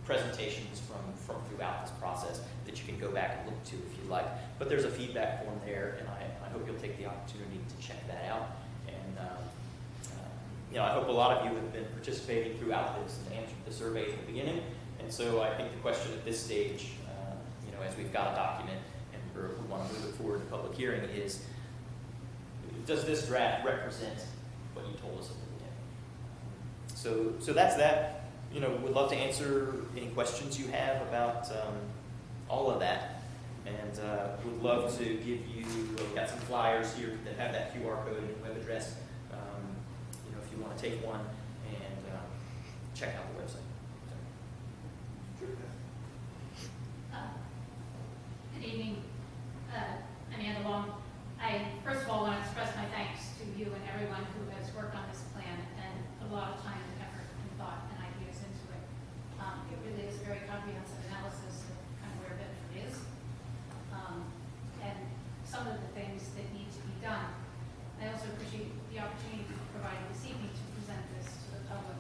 [SPEAKER 2] presentations from throughout this process that you can go back and look to if you like. But there's a feedback form there, and I hope you'll take the opportunity to check that out. And I hope a lot of you have been participating throughout this and answered the survey at the beginning. And so I think the question at this stage, as we've got a document and we want to move it forward to public hearing, is, does this draft represent what you told us at the beginning? So that's that. Would love to answer any questions you have about all of that. And would love to give you, we've got some flyers here that have that QR code and web address, if you want to take one and check out the website.
[SPEAKER 4] Good evening. I'm Amanda Long. I first of all want to express my thanks to you and everyone who has worked on this plan and a lot of time and effort and thought and ideas into it. It really is a very comprehensive analysis of kind of where Bedford is and some of the things that need to be done. I also appreciate the opportunity provided this evening to present this to the public.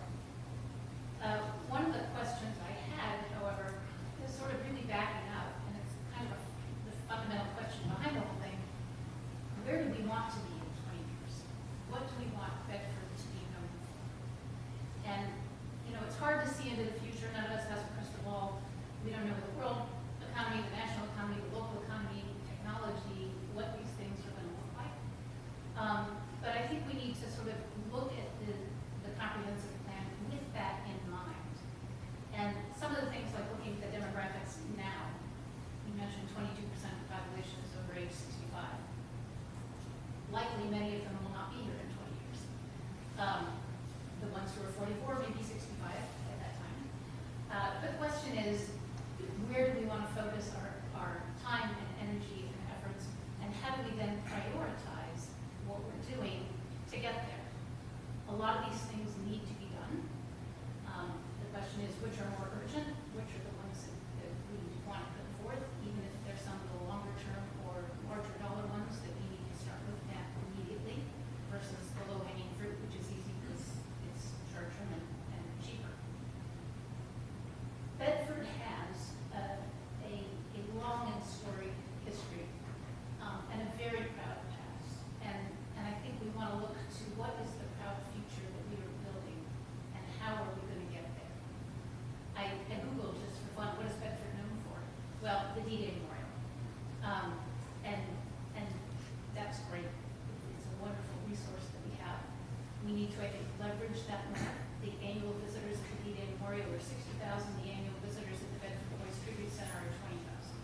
[SPEAKER 4] One of the questions I had, however, is sort of really backing up, and it's kind of the fundamental question behind the whole thing. Where do we want to be in 20 years? What do we want Bedford to be known for? And, it's hard to see into the future. None of us has a crystal ball. We don't know the world economy, the national economy, the local economy, technology, what these things are going to look like. But I think we need to sort of look at the comprehensive plan with that in mind. And some of the things like looking at the demographics now, you mentioned 22% of the population is over age 65. Likely many of them will not be here in 20 years. The ones who are 44, maybe 65 at that time. The question is, where do we want to focus our time and energy and efforts, and how do we then prioritize what we're doing to get there? A lot of these things need to be done. The question is, which are more urgent, which are the ones that we want to put forth, even if there's some of the longer term or larger dollar ones that we need to start looking at immediately versus the low hanging fruit, which is easy because it's short term and cheaper. Bedford has a long and storied history and a very proud past. And I think we want to look to what is the proud future that we are building and how are we going to get there. I Googled just for fun, what is Bedford known for? Well, the D-Day Memorial. And that's great. It's a wonderful resource that we have. We need to, I think, leverage that more. The annual visitors at the D-Day Memorial are 60,000. The annual visitors at the Bedford Boys Tribute Center are 20,000.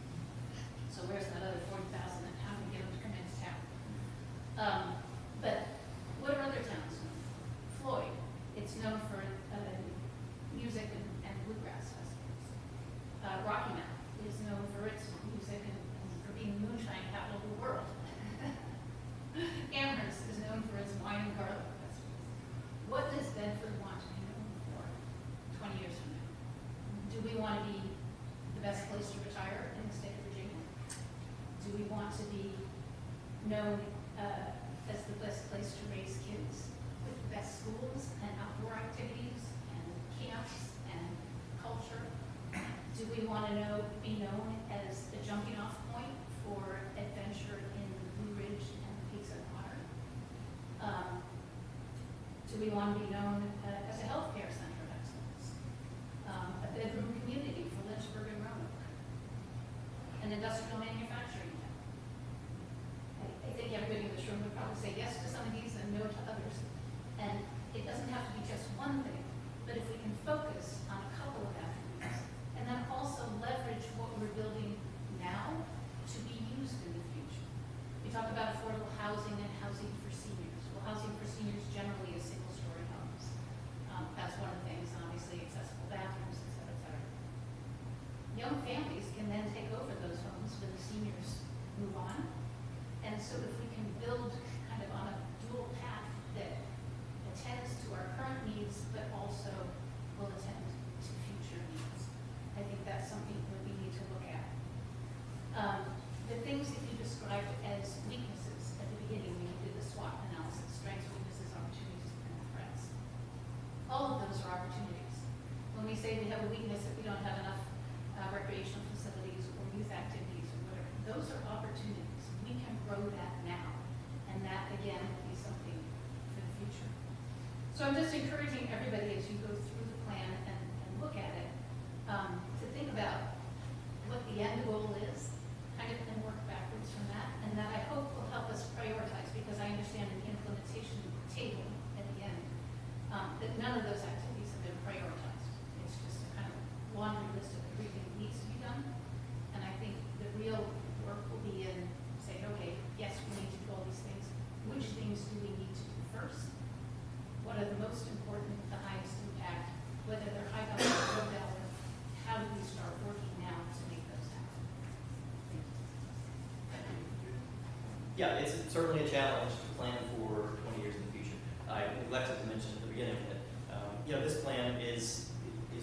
[SPEAKER 4] So where's that other 40,000 and how do we get them to come into town? But what are other towns known for? Floyd. It's known for music and bluegrass festivals. Rocky Mount is known for its music and for being the moonshine capital of the world. Amherst is known for its wine and garlic festivals. What does Bedford want to be known for 20 years from now? Do we want to be the best place to retire in the state of Virginia? Do we want to be known as the best place to raise kids with the best schools and outdoor activities and camps and culture? Do we want to be known as a jumping off point for adventure in the Blue Ridge and the Peaks of Otter? Do we want to be known as a healthcare center of excellence? A bedroom community for Lynchburg and Roanoke? An industrial manufacturing town? I think everybody in this room would probably say yes to some of these and no to others. And it doesn't have to be just one thing, but if we can focus on a couple of attributes, and then also leverage what we're building now to be used in the future. We talk about affordable housing and housing for seniors. Well, housing for seniors generally is single-story homes. That's one of the things, obviously, accessible bathrooms, et cetera, et cetera. Young families can then take over those homes when the seniors move on. And so if we can build kind of on a dual path that attends to our current needs, but also will attend to future needs, I think that's something that we need to look at. The things that you described as weaknesses at the beginning when you did the SWOT analysis, strengths, weaknesses, opportunities, and threats. All of those are opportunities. When we say we have a weakness that we don't have So I'm just encouraging everybody as you go through the plan and look at it, to think about what the end goal is, kind of and work backwards from that, and that I hope will help us prioritize, because I understand in the implementation table at the end, that none of those activities have been prioritized. It's just a kind of laundry list of everything that needs to be done. And I think the real work will be in saying, okay, yes, we need to do all these things. Which things do we need to do first? What are the most important, the highest impact, whether they're high dollar or low dollar? How do we start working now to make those happen?
[SPEAKER 2] Yeah, it's certainly a challenge to plan for 20 years in the future. I neglected to mention at the beginning that this plan is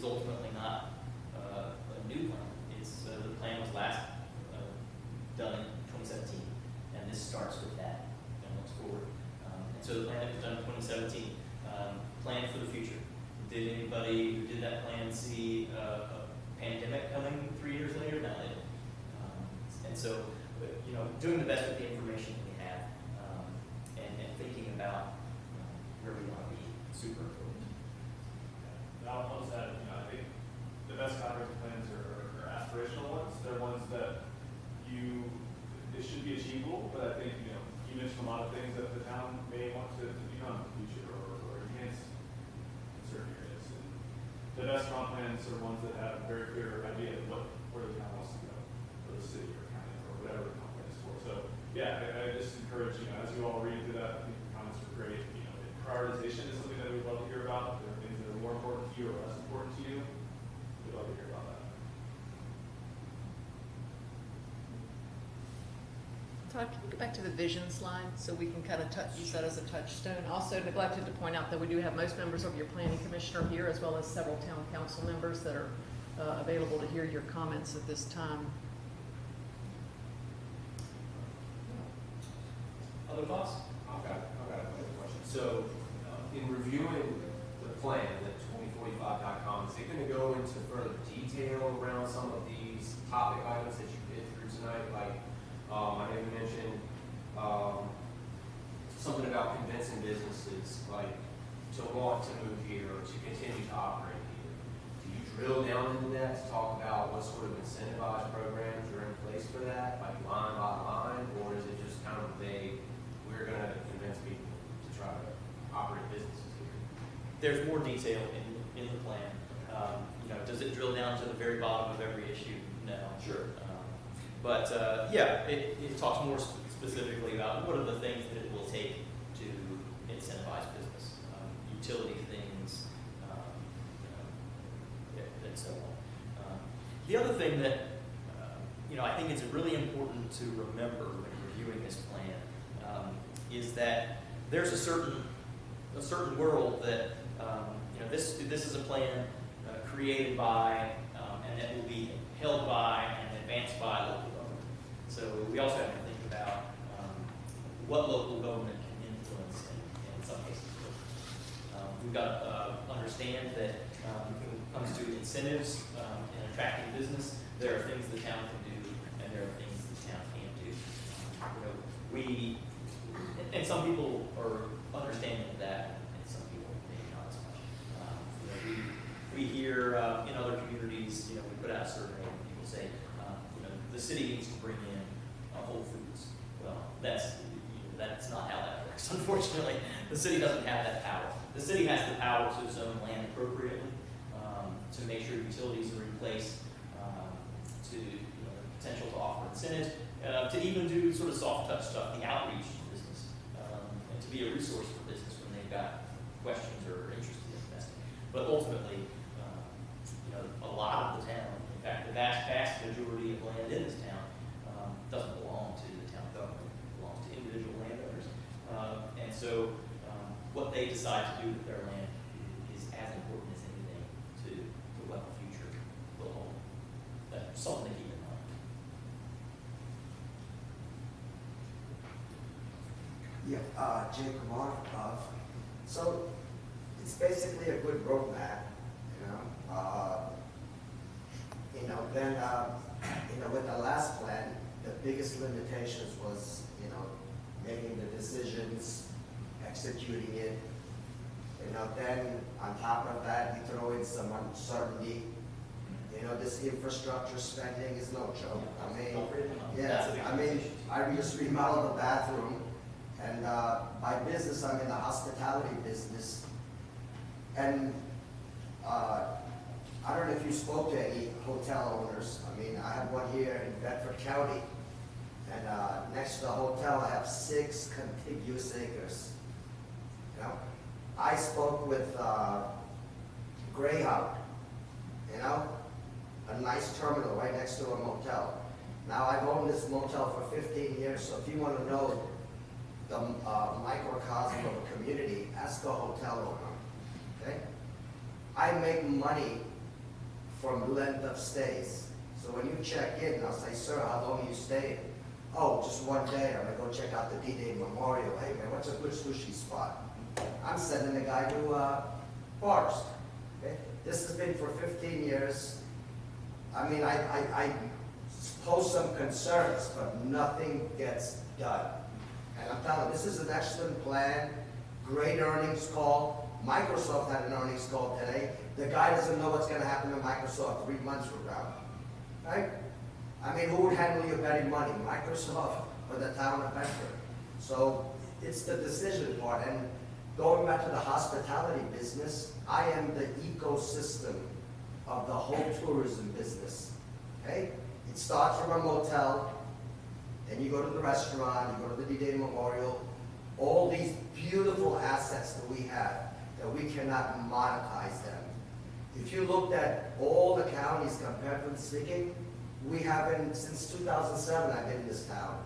[SPEAKER 2] ultimately not a new plan. It's the plan was last done in 2017, and this starts with that and looks forward. And so the plan that was done in 2017, plan for the future. Did anybody who did that plan see a pandemic coming 3 years later? No, they didn't. And so, doing the best with the information we have, and thinking about where we want to be, super important.
[SPEAKER 3] I'll just add, I think the best comprehensive plans are aspirational ones. They're ones that it should be achievable, but I think, you mentioned a lot of things that the town may want to become in the future or enhance in certain areas. And the best comp plans are ones that have a very clear idea of where the town wants to go, or the city or county or whatever the comp plan is for. So yeah, I just encourage, as you all read through that, I think the comments are great. Prioritization is something that we'd love to hear about. If there are things that are more important to you or less important to you, we'd love to hear about that.
[SPEAKER 1] Todd, can you go back to the vision slide so we can kind of use that as a touchstone? Also neglected to point out that we do have most members of your planning commissioner here, as well as several town council members that are available to hear your comments at this time.
[SPEAKER 2] Other thoughts?
[SPEAKER 5] I've got a question. So, in reviewing the plan, the 2045.com, is it going to go into further detail around some of these topic items that you did through tonight? Like, I know you mentioned something about convincing businesses, like, to want to move here or to continue to operate here. Do you drill down into that to talk about what sort of incentivized programs are in place for that, like line by line, or is it just kind of vague? We're going to convince people to try to operate businesses here.
[SPEAKER 2] There's more detail in the plan. Does it drill down to the very bottom of every issue? No.
[SPEAKER 5] Sure.
[SPEAKER 2] It talks more specifically about what are the things that it will take to incentivize business, utility things, and so on. The other thing that I think it's really important to remember when reviewing this plan is that there's a certain world that this is a plan created by and that will be held by and advanced by local government. So we also have to think about what local government can influence in some cases. We've got to understand that when it comes to incentives and attracting business, there are things the town can do and there are things the town can't do. And some people are understanding of that, and some people maybe not as much. We hear in other communities, we put out a survey and people say, the city needs to bring in Whole Foods. Well, that's not how that works. Unfortunately, the city doesn't have that power. The city has the power to zone land appropriately, to make sure utilities are in place, to potential to offer incentives, to even do sort of soft touch stuff, the outreach to business, and to be a resource for business when they've got questions or are interested in investing. But ultimately, a lot of the town, in fact, the vast majority of land in this town doesn't belong to the town government. It belongs to individual landowners. And so what they decide to do with their land is as important as anything to what the future will hold. That's something to keep in mind.
[SPEAKER 6] Yeah, Jim Kumar. So it's basically a good roadmap, Then, with the last plan, the biggest limitations was, making the decisions, executing it, Then on top of that, you throw in some uncertainty. This infrastructure spending is no joke. I mean,
[SPEAKER 2] That's a big
[SPEAKER 6] I mean, I just remodeled the bathroom, and by business, I'm in the hospitality business. And I don't know if you spoke to any hotel owners. I mean, I have one here in Bedford County, and next to the hotel, I have 6 contiguous acres. I spoke with Greyhound, a nice terminal right next to a motel. Now, I've owned this motel for 15 years, so if you want to know the microcosm of a community, ask the hotel owner, okay? I make money from length of stays. So when you check in, I'll say, sir, how long are you staying? Oh, just one day. I'm going to go check out the D-Day Memorial. Hey, man, what's a good sushi spot? I'm sending the guy to bars. Okay? This has been for 15 years. I mean, I pose some concerns, but nothing gets done. And I'm telling you, this is an excellent plan, great earnings call. Microsoft had an earnings call today. The guy doesn't know what's going to happen to Microsoft 3 months from now, right? I mean, who would handle your betting money, Microsoft or the town of Bedford? So it's the decision part. And going back to the hospitality business, I am the ecosystem of the whole tourism business, okay? It starts from a motel, then you go to the restaurant, you go to the D-Day Memorial, all these beautiful assets that we have, that we cannot monetize them. If you looked at all the counties comparatively speaking, we haven't, since 2007 I've been in this town,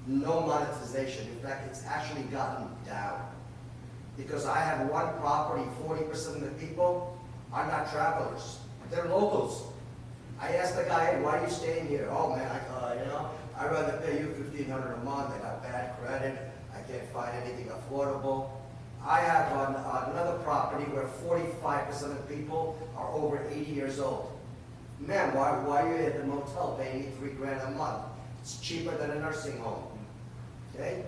[SPEAKER 6] no monetization. In fact, it's actually gotten down. Because I have one property, 40% of the people are not travelers. They're locals. I asked the guy, hey, why are you staying here? Oh man, I'd rather pay you $1,500 a month. I got bad credit. I can't find anything affordable. I have another property where 45% of people are over 80 years old. Man, why are you at the motel paying me $3,000 a month? It's cheaper than a nursing home. Okay?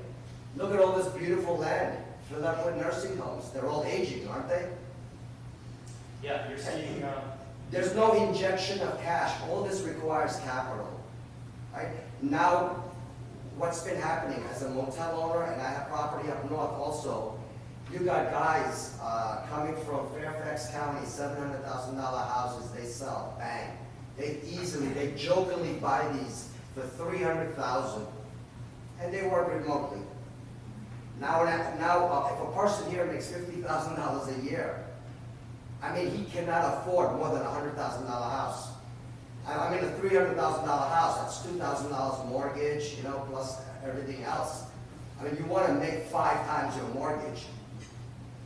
[SPEAKER 6] Look at all this beautiful land filled up with nursing homes. They're all aging, aren't they?
[SPEAKER 2] Yeah, you're seeing,
[SPEAKER 6] There's no injection of cash. All this requires capital. Right? Now, what's been happening as a motel owner, and I have property up north also, you got guys coming from Fairfax County, $700,000 houses they sell, bang. They jokingly buy these for $300,000, and they work remotely. Now, if a person here makes $50,000 a year, I mean, he cannot afford more than a $100,000 house. I mean, a $300,000 house, that's $2,000 mortgage, plus everything else. I mean, you want to make 5 times your mortgage.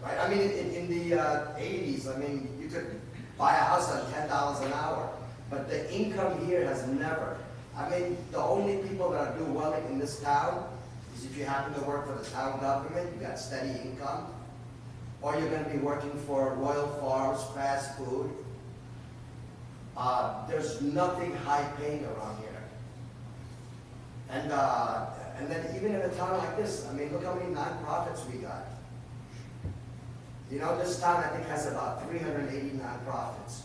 [SPEAKER 6] Right? I mean, in the 80s, I mean, you could buy a house at $10 an hour, but the income here has never. I mean, the only people that do well in this town is if you happen to work for the town government, you got steady income, or you're going to be working for Royal Farms, fast food. There's nothing high paying around here. And then even in a town like this, I mean, look how many nonprofits we got. This town, I think, has about 380 nonprofits.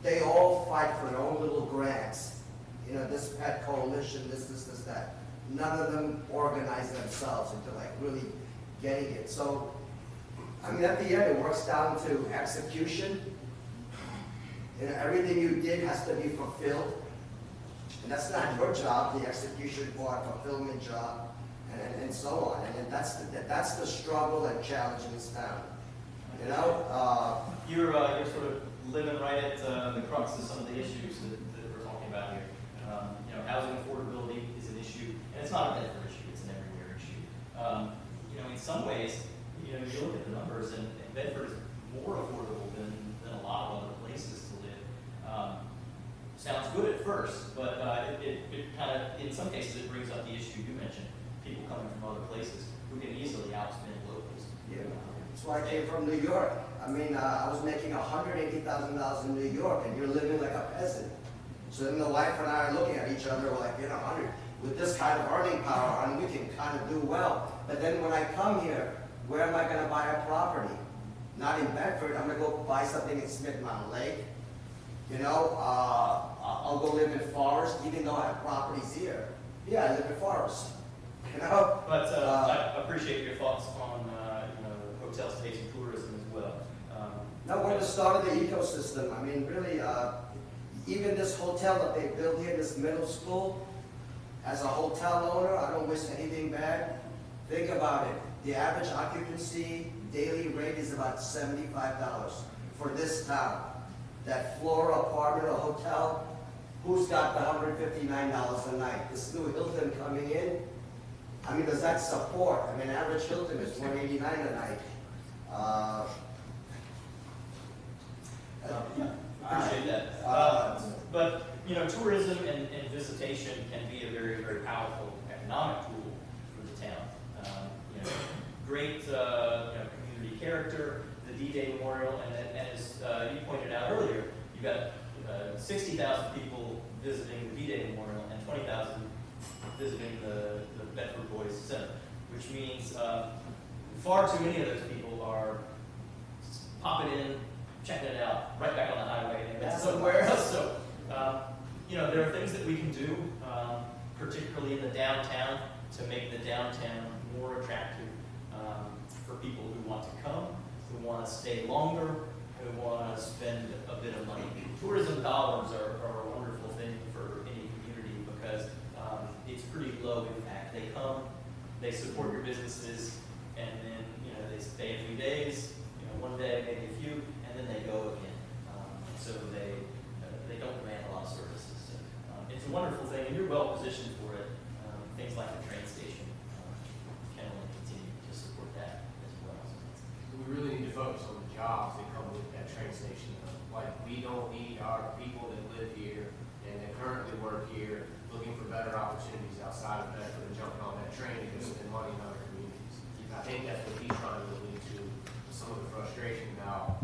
[SPEAKER 6] They all fight for their own little grants. This pet coalition, this, that. None of them organize themselves into really getting it. So, I mean, at the end, it works down to execution. Everything you did has to be fulfilled. And that's not your job, the execution part, fulfillment job. And so on, and that's the struggle and challenge in this town.
[SPEAKER 2] You're sort of living right at the crux of some of the issues that we're talking about here. Housing affordability is an issue, and it's not a Bedford issue; it's an everywhere issue. In some ways, you look at the numbers, and Bedford is more affordable than a lot of other places to live. Sounds good at first, but it kind of, in some cases, it brings up the issue you mentioned. People coming from other places who can easily outspend locals.
[SPEAKER 6] Yeah, that's why I came from New York. I mean, I was making $180,000 in New York, and you're living like a peasant. So then the wife and I are looking at each other like, with this kind of earning power, and we can kind of do well. But then when I come here, where am I gonna buy a property? Not in Bedford, I'm gonna go buy something in Smith Mountain Lake. You know, I'll go live in Forest, even though I have properties here. Yeah, I live in Forest, you know?
[SPEAKER 2] But I appreciate your thoughts on, hotel stays and tourism as well.
[SPEAKER 6] No, we're the start of the ecosystem. I mean, really, even this hotel that they built here, this middle school, as a hotel owner, I don't wish anything bad. Think about it. The average occupancy daily rate is about $75 for this town. That Flora apartment or hotel, who's got the $159 a night? This new Hilton coming in, I mean, does that support? I mean, average Hilton is $189 a night.
[SPEAKER 2] Appreciate that. But, tourism and visitation can be a very, very powerful economic tool for the town. Great, community character, the D-Day Memorial, and as you pointed out earlier, you've got 60,000 people visiting the D-Day Memorial and 20,000 visiting the Bedford Boys Center, which means far too many of those people are popping in, checking it out, right back on the highway, and it's somewhere else. So, there are things that we can do, particularly in the downtown, to make the downtown more attractive for people who want to come, who want to stay longer, who want to spend a bit of money. Tourism dollars are a wonderful thing for any community because it's pretty low impact. They come, they support your businesses, and then they stay a few days, one day, maybe a few, and then they go again. So they don't demand a lot of services. So, it's a wonderful thing, and you're well positioned for it. Things like the train station can only continue to support that as well.
[SPEAKER 5] We really need to focus on the jobs that come with that train station. Like, we don't need our people that live here and that currently work here looking for better opportunities outside of Bedford and jumping on that train to go spend money in other communities. I think that's what he's trying to allude to, some of the frustration about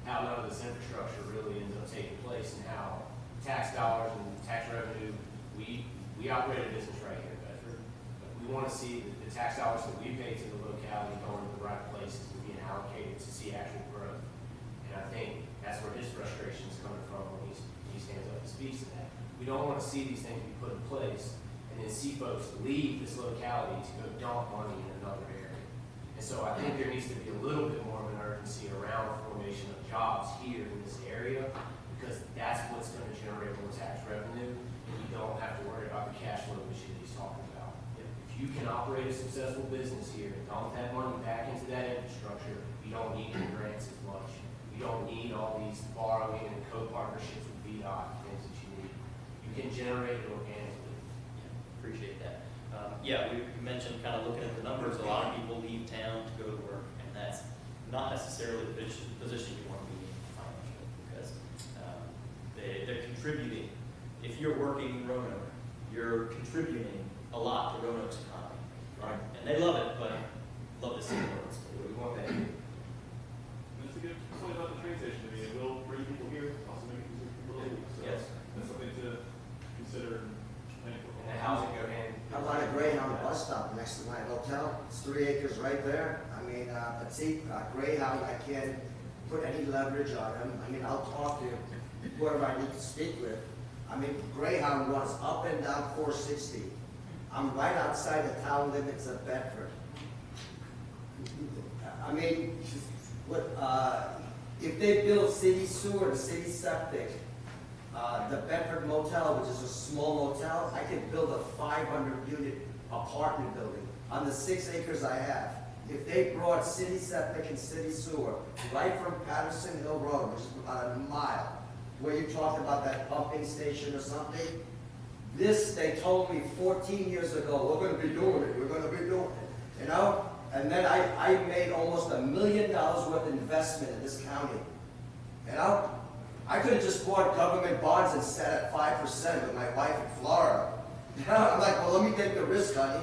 [SPEAKER 5] how none of this infrastructure really ends up taking place and how tax dollars and tax revenue, we operate a business right here in Bedford. But we want to see the tax dollars that we pay to the locality going to the right places and being allocated to see actual growth. And I think that's where his frustration is coming from when he stands up and speaks to that. We don't want to see these things be put in place and then see folks leave this locality to go dump money in another area. And so I think there needs to be a little bit more of an urgency around the formation of jobs here in this area, because that's what's going to generate more tax revenue, and you don't have to worry about the cash flow machine he's talking about. If you can operate a successful business here and dump that money back into that infrastructure, you don't need the grants as much. You don't need all these borrowing and co-partnerships with VDOT and things that you need. You can generate it organically.
[SPEAKER 2] Appreciate that. We mentioned kind of looking at the numbers. A lot of people leave town to go to work, and that's not necessarily the position you want to be in financially, because they're contributing. If you're working in Roanoke, you're contributing a lot to Roanoke's economy, right? And they love it, but love to see it work.
[SPEAKER 5] We want that.
[SPEAKER 3] That's a good point about the train station. I mean, it will bring people here, also maybe people leave. So
[SPEAKER 2] Yes.
[SPEAKER 3] that's something to consider.
[SPEAKER 5] And the housing go hand.
[SPEAKER 6] How about a Greyhound bus stop next to my hotel? It's 3 acres right there. I mean, but see, Greyhound, I can't put any leverage on them. I mean, I'll talk to whoever I need to speak with. I mean, Greyhound runs up and down 460. I'm right outside the town limits of Bedford. I mean, if they build city sewer and city septic, the Bedford Motel, which is a small motel, I could build a 500-unit apartment building on the 6 acres I have. If they brought city septic and city sewer right from Patterson Hill Road, which is about a mile, where you talked about that pumping station or something, this, they told me 14 years ago, we're going to be doing it, we're going to be doing it, And then I made almost $1 million worth of investment in this county, I could have just bought government bonds and sat at 5% with my wife in Florida. I'm like, well, let me take the risk, honey.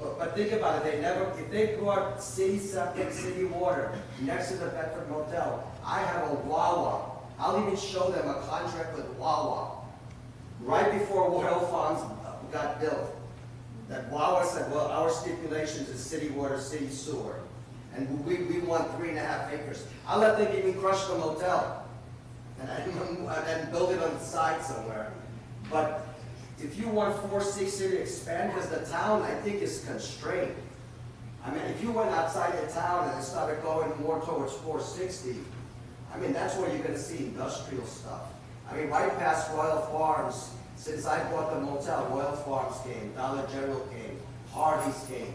[SPEAKER 6] But think about it, if they brought city septic, city water next to the Bedford Motel, I have a Wawa. I'll even show them a contract with Wawa. Right before oil farms got built, that Wawa said, well, our stipulations is city water, city sewer. And we want 3.5 acres. I'll let them even crush the motel and then build it on the side somewhere. But if you want 460 to expand, because the town, I think, is constrained. I mean, if you went outside the town and started going more towards 460, I mean, that's where you're gonna see industrial stuff. I mean, right past Royal Farms, since I bought the motel, Royal Farms came, Dollar General came, Hardee's came.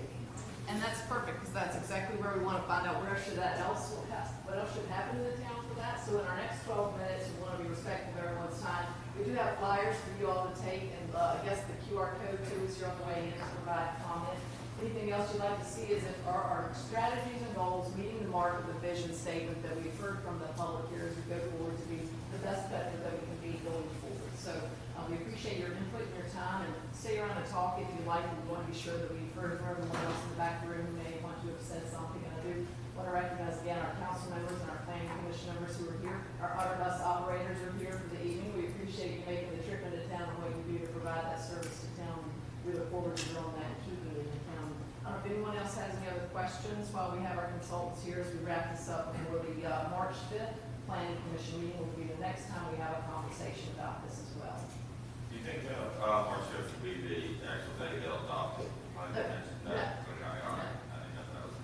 [SPEAKER 1] And that's perfect, because that's exactly where we want to find out what else should happen in the town for that. So in our next 12 minutes, we want to be respectful of everyone's time. We do have flyers for you all to take, and I guess the QR code too, as you're on the way in to provide comment. Anything else you'd like to see is if our strategies and goals meeting the mark of the vision statement that we've heard from the public here as we go forward to be the best veteran that we can be going forward. So we appreciate your input and your time, and stay around and talk if you like. We want to be sure that we've heard from everyone else in the back of the room who may want to have said something. And I do want to recognize again our council members and our planning commission members who are here. Our auto bus operators are here for the evening. We appreciate you making the trip into town and what you do to provide that service to town. We look forward to growing that and keeping it in town. I don't know if anyone else has any other questions while we have our consultants here as we wrap this up before the March 5th planning commission meeting will be the next time we have a conversation about this as well.
[SPEAKER 7] Do you think March 5th will be the actual day they'll adopt it? No. Okay, all right. I didn't know that was.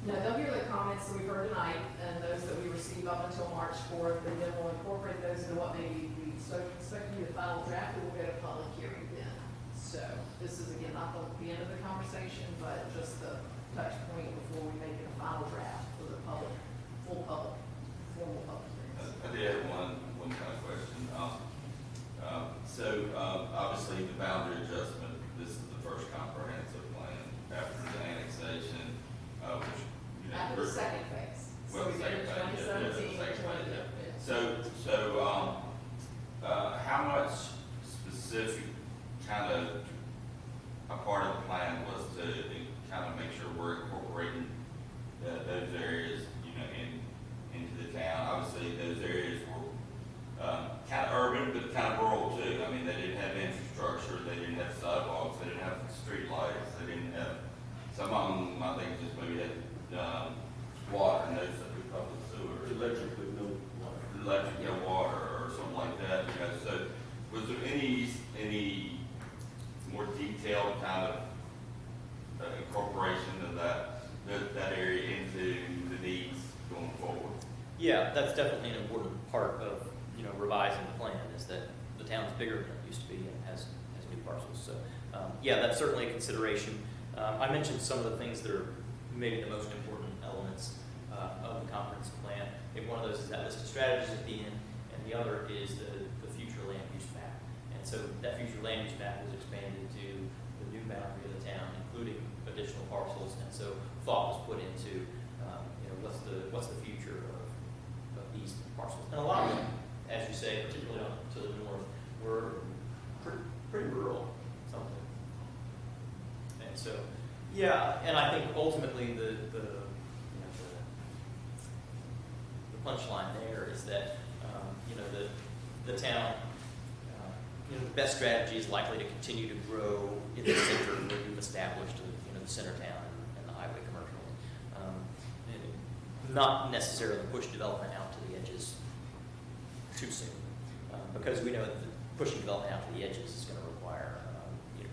[SPEAKER 1] No, they'll hear the comments that we've heard tonight and those that we receive up until March 4th, and then we'll incorporate those into what maybe we expect to be the final draft, and we'll get a public hearing then. So this is again not the end of the conversation, but just the touch point before we make it a final draft for the public, formal public hearings.
[SPEAKER 7] I did have one kind of question. Obviously the boundary adjustment, this is the first comprehensive plan after the annexation, which, you know.
[SPEAKER 1] After the second phase.
[SPEAKER 7] Well,
[SPEAKER 1] So we
[SPEAKER 7] the second
[SPEAKER 1] did
[SPEAKER 7] phase, yeah,
[SPEAKER 1] 2017,
[SPEAKER 7] the second phase, yeah.
[SPEAKER 1] 2020.
[SPEAKER 7] How much specific kind of a part of the plan was to kind of make sure we're incorporating those areas, you know, into the town? Obviously, those areas were kind of urban, but kind of rural too. I mean, they didn't have infrastructure, they didn't have sidewalks, they didn't have street lights, they didn't have, some of them, I think, just maybe had water, no public sewer.
[SPEAKER 3] Electric with no water.
[SPEAKER 7] Electric, no water, or something like that, you know. So was there any more detailed kind of incorporation of that area into the needs going forward?
[SPEAKER 2] Yeah, that's definitely an important part of, you know, revising the plan, is that the town's bigger than it used to be and has new parcels. So, yeah, that's certainly a consideration. I mentioned some of the things that are maybe the most important elements of the comprehensive plan. I think one of those is that list of strategies at the end, and the other is the future land use map. And so that future land use map was expanded to the new boundary of the town, including additional parcels. And so thought was put into, you know, what's the future of these parcels. And a lot of them, as you say, particularly to the north, were pretty rural, something. And so, yeah, and I think ultimately the punchline there is that, you know, the town, you know, the best strategy is likely to continue to grow in the center where you've established, you know, the center town and the highway commercial. And not necessarily push development out to the edges too soon, because we know that pushing development out to the edges is going to require you know,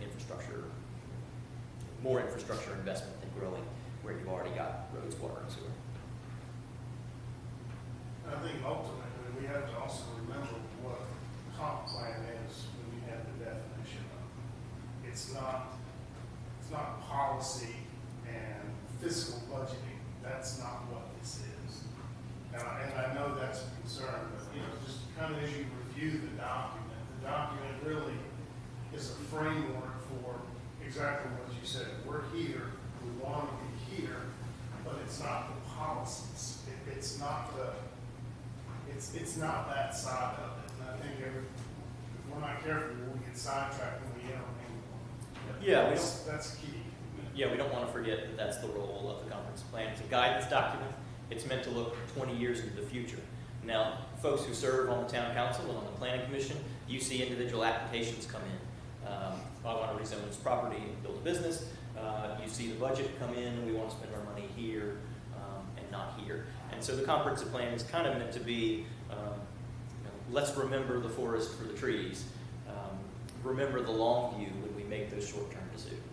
[SPEAKER 2] more infrastructure investment than growing where you've already got roads, water, and sewer.
[SPEAKER 8] I think ultimately we have to also remember what comp plan is when you have the definition of it. It's not policy and fiscal budgeting. That's not what this is. And I know that's a concern, but you know, just kind of as you review the document really is a framework for exactly what you said. We're here, we want to be here, but it's not the policies. It's not that side of it. And I think if we're not careful, we'll get sidetracked when we enter anymore.
[SPEAKER 2] Yeah,
[SPEAKER 8] that's key.
[SPEAKER 2] Yeah, we don't want to forget that that's the role of the comprehensive plan. It's a guidance document. It's meant to look 20 years into the future. Now, folks who serve on the town council and on the planning commission, you see individual applications come in. I want to rezone this property and build a business. You see the budget come in, we want to spend our money here. not here. And so the comprehensive plan is kind of meant to be, let's remember the forest for the trees. Remember the long view when we make those short-term decisions.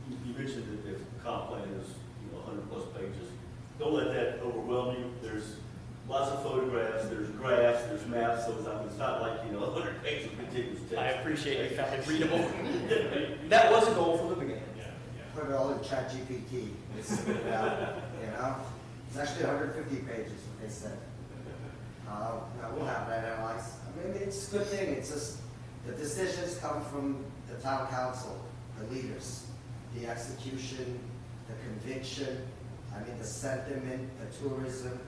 [SPEAKER 9] You mentioned that the comp plan is, 100+ pages. Don't let that overwhelm you. There's lots of photographs, there's graphs, there's maps, so it's not like, 100 pages of contiguous text.
[SPEAKER 2] I appreciate you found it readable. That was a goal from the beginning.
[SPEAKER 6] Put it all in ChatGPT, and spit it out, It's actually 150 pages, what they said. No, we'll have that analyzed. I mean, it's a good thing, it's just, the decisions come from the town council, the leaders, the execution, the conviction, the sentiment, the tourism.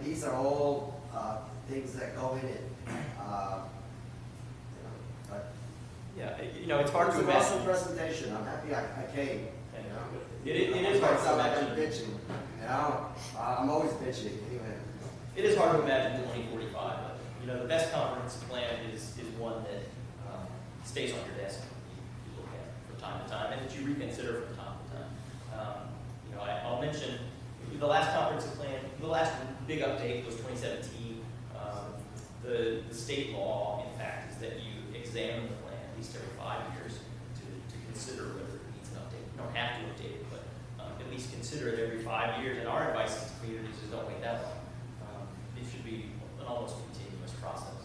[SPEAKER 6] These are all things that go in it. But
[SPEAKER 2] Yeah, it's hard to
[SPEAKER 6] it's an awesome
[SPEAKER 2] imagine.
[SPEAKER 6] presentation. I'm happy I came.
[SPEAKER 2] It is hard to
[SPEAKER 6] Sound like I'm
[SPEAKER 2] imagine.
[SPEAKER 6] bitching. I'm always bitching anyway.
[SPEAKER 2] It is hard to imagine 2045, but the best comprehensive plan is one that stays on your desk, you look at from time to time, and that you reconsider from time to time. I'll mention the last comprehensive plan. The last big update was 2017. The state law, in fact, is that you examine the plan at least every 5 years to consider whether it needs an update. You don't have to update it, but at least consider it every 5 years. And our advice to communities is don't wait that long. It should be an almost continuous process.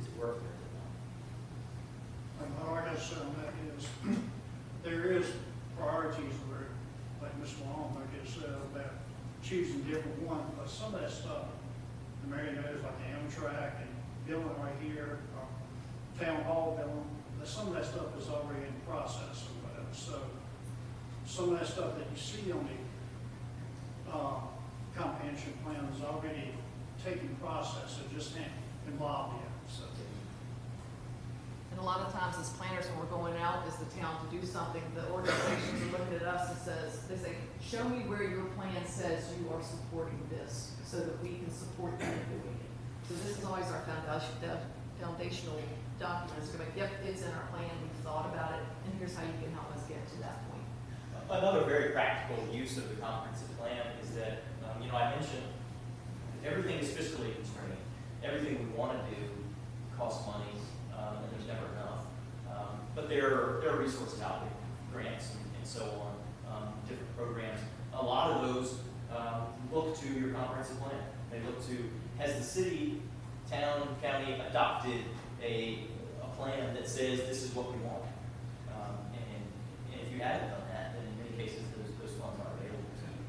[SPEAKER 2] Is it working or is it not?
[SPEAKER 10] All I got to say on that is, there is priorities where, like Ms. Long, like I said, about choosing different one, but some of that stuff, the Mary knows, like the Amtrak and building right here, Town Hall building, some of that stuff is already in process or whatever. So some of that stuff that you see on the comprehensive plan is already taking process, it just ain't involved yet. So.
[SPEAKER 1] And a lot of times as planners, when we're going out as the town to do something, the organizations are looking at us and they say, show me where your plan says you are supporting this so that we can support you in doing it. So this is always our foundational document. It's going to be, yep, it's in our plan, we've thought about it, and here's how you can help us get to that point.
[SPEAKER 2] Another very practical use of the comprehensive plan is that, I mentioned everything is fiscally constrained. Everything we want to do costs money, and there's never enough. But there are resources out there, grants and so on, different programs. A lot of those look to your comprehensive plan. They look to, has the city, town, county adopted a plan that says this is what we want? And if you haven't done that, then in many cases those funds aren't available to you.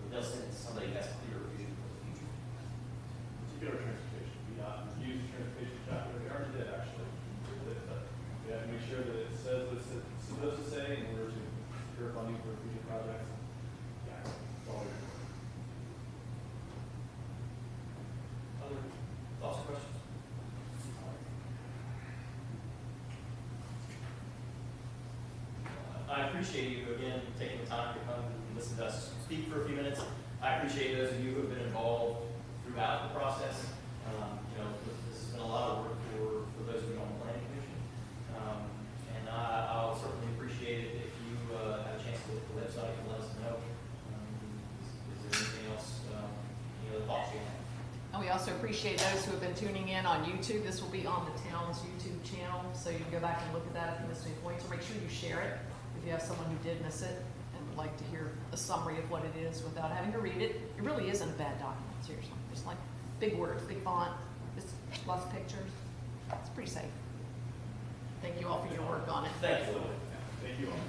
[SPEAKER 2] They'll send it to somebody who has a clear vision for the future.
[SPEAKER 3] To get our transportation, use transportation chapter, we already did actually. We have to make sure that it says what it's supposed to say in order to secure funding for future projects. Yeah, that's all we're doing.
[SPEAKER 2] Other thoughts or questions? I appreciate you again taking the time to come and listen to us speak for a few minutes. I appreciate those of you who have been involved throughout the process. This has been a lot of work for those of you on the planning commission. And I'll certainly appreciate it if you have a chance to look at the website and let us know. Is there anything else, any other thoughts you have?
[SPEAKER 1] And we also appreciate those who have been tuning in on YouTube. This will be on the town's YouTube channel, so you can go back and look at that if you missed any points. So make sure you share it if you have someone who did miss it and would like to hear a summary of what it is without having to read it. It really isn't a bad document, seriously. Just like big words, big font, just lots of pictures. It's pretty safe. Thank you all for your work on it.
[SPEAKER 2] Thank you.
[SPEAKER 3] Thank you all.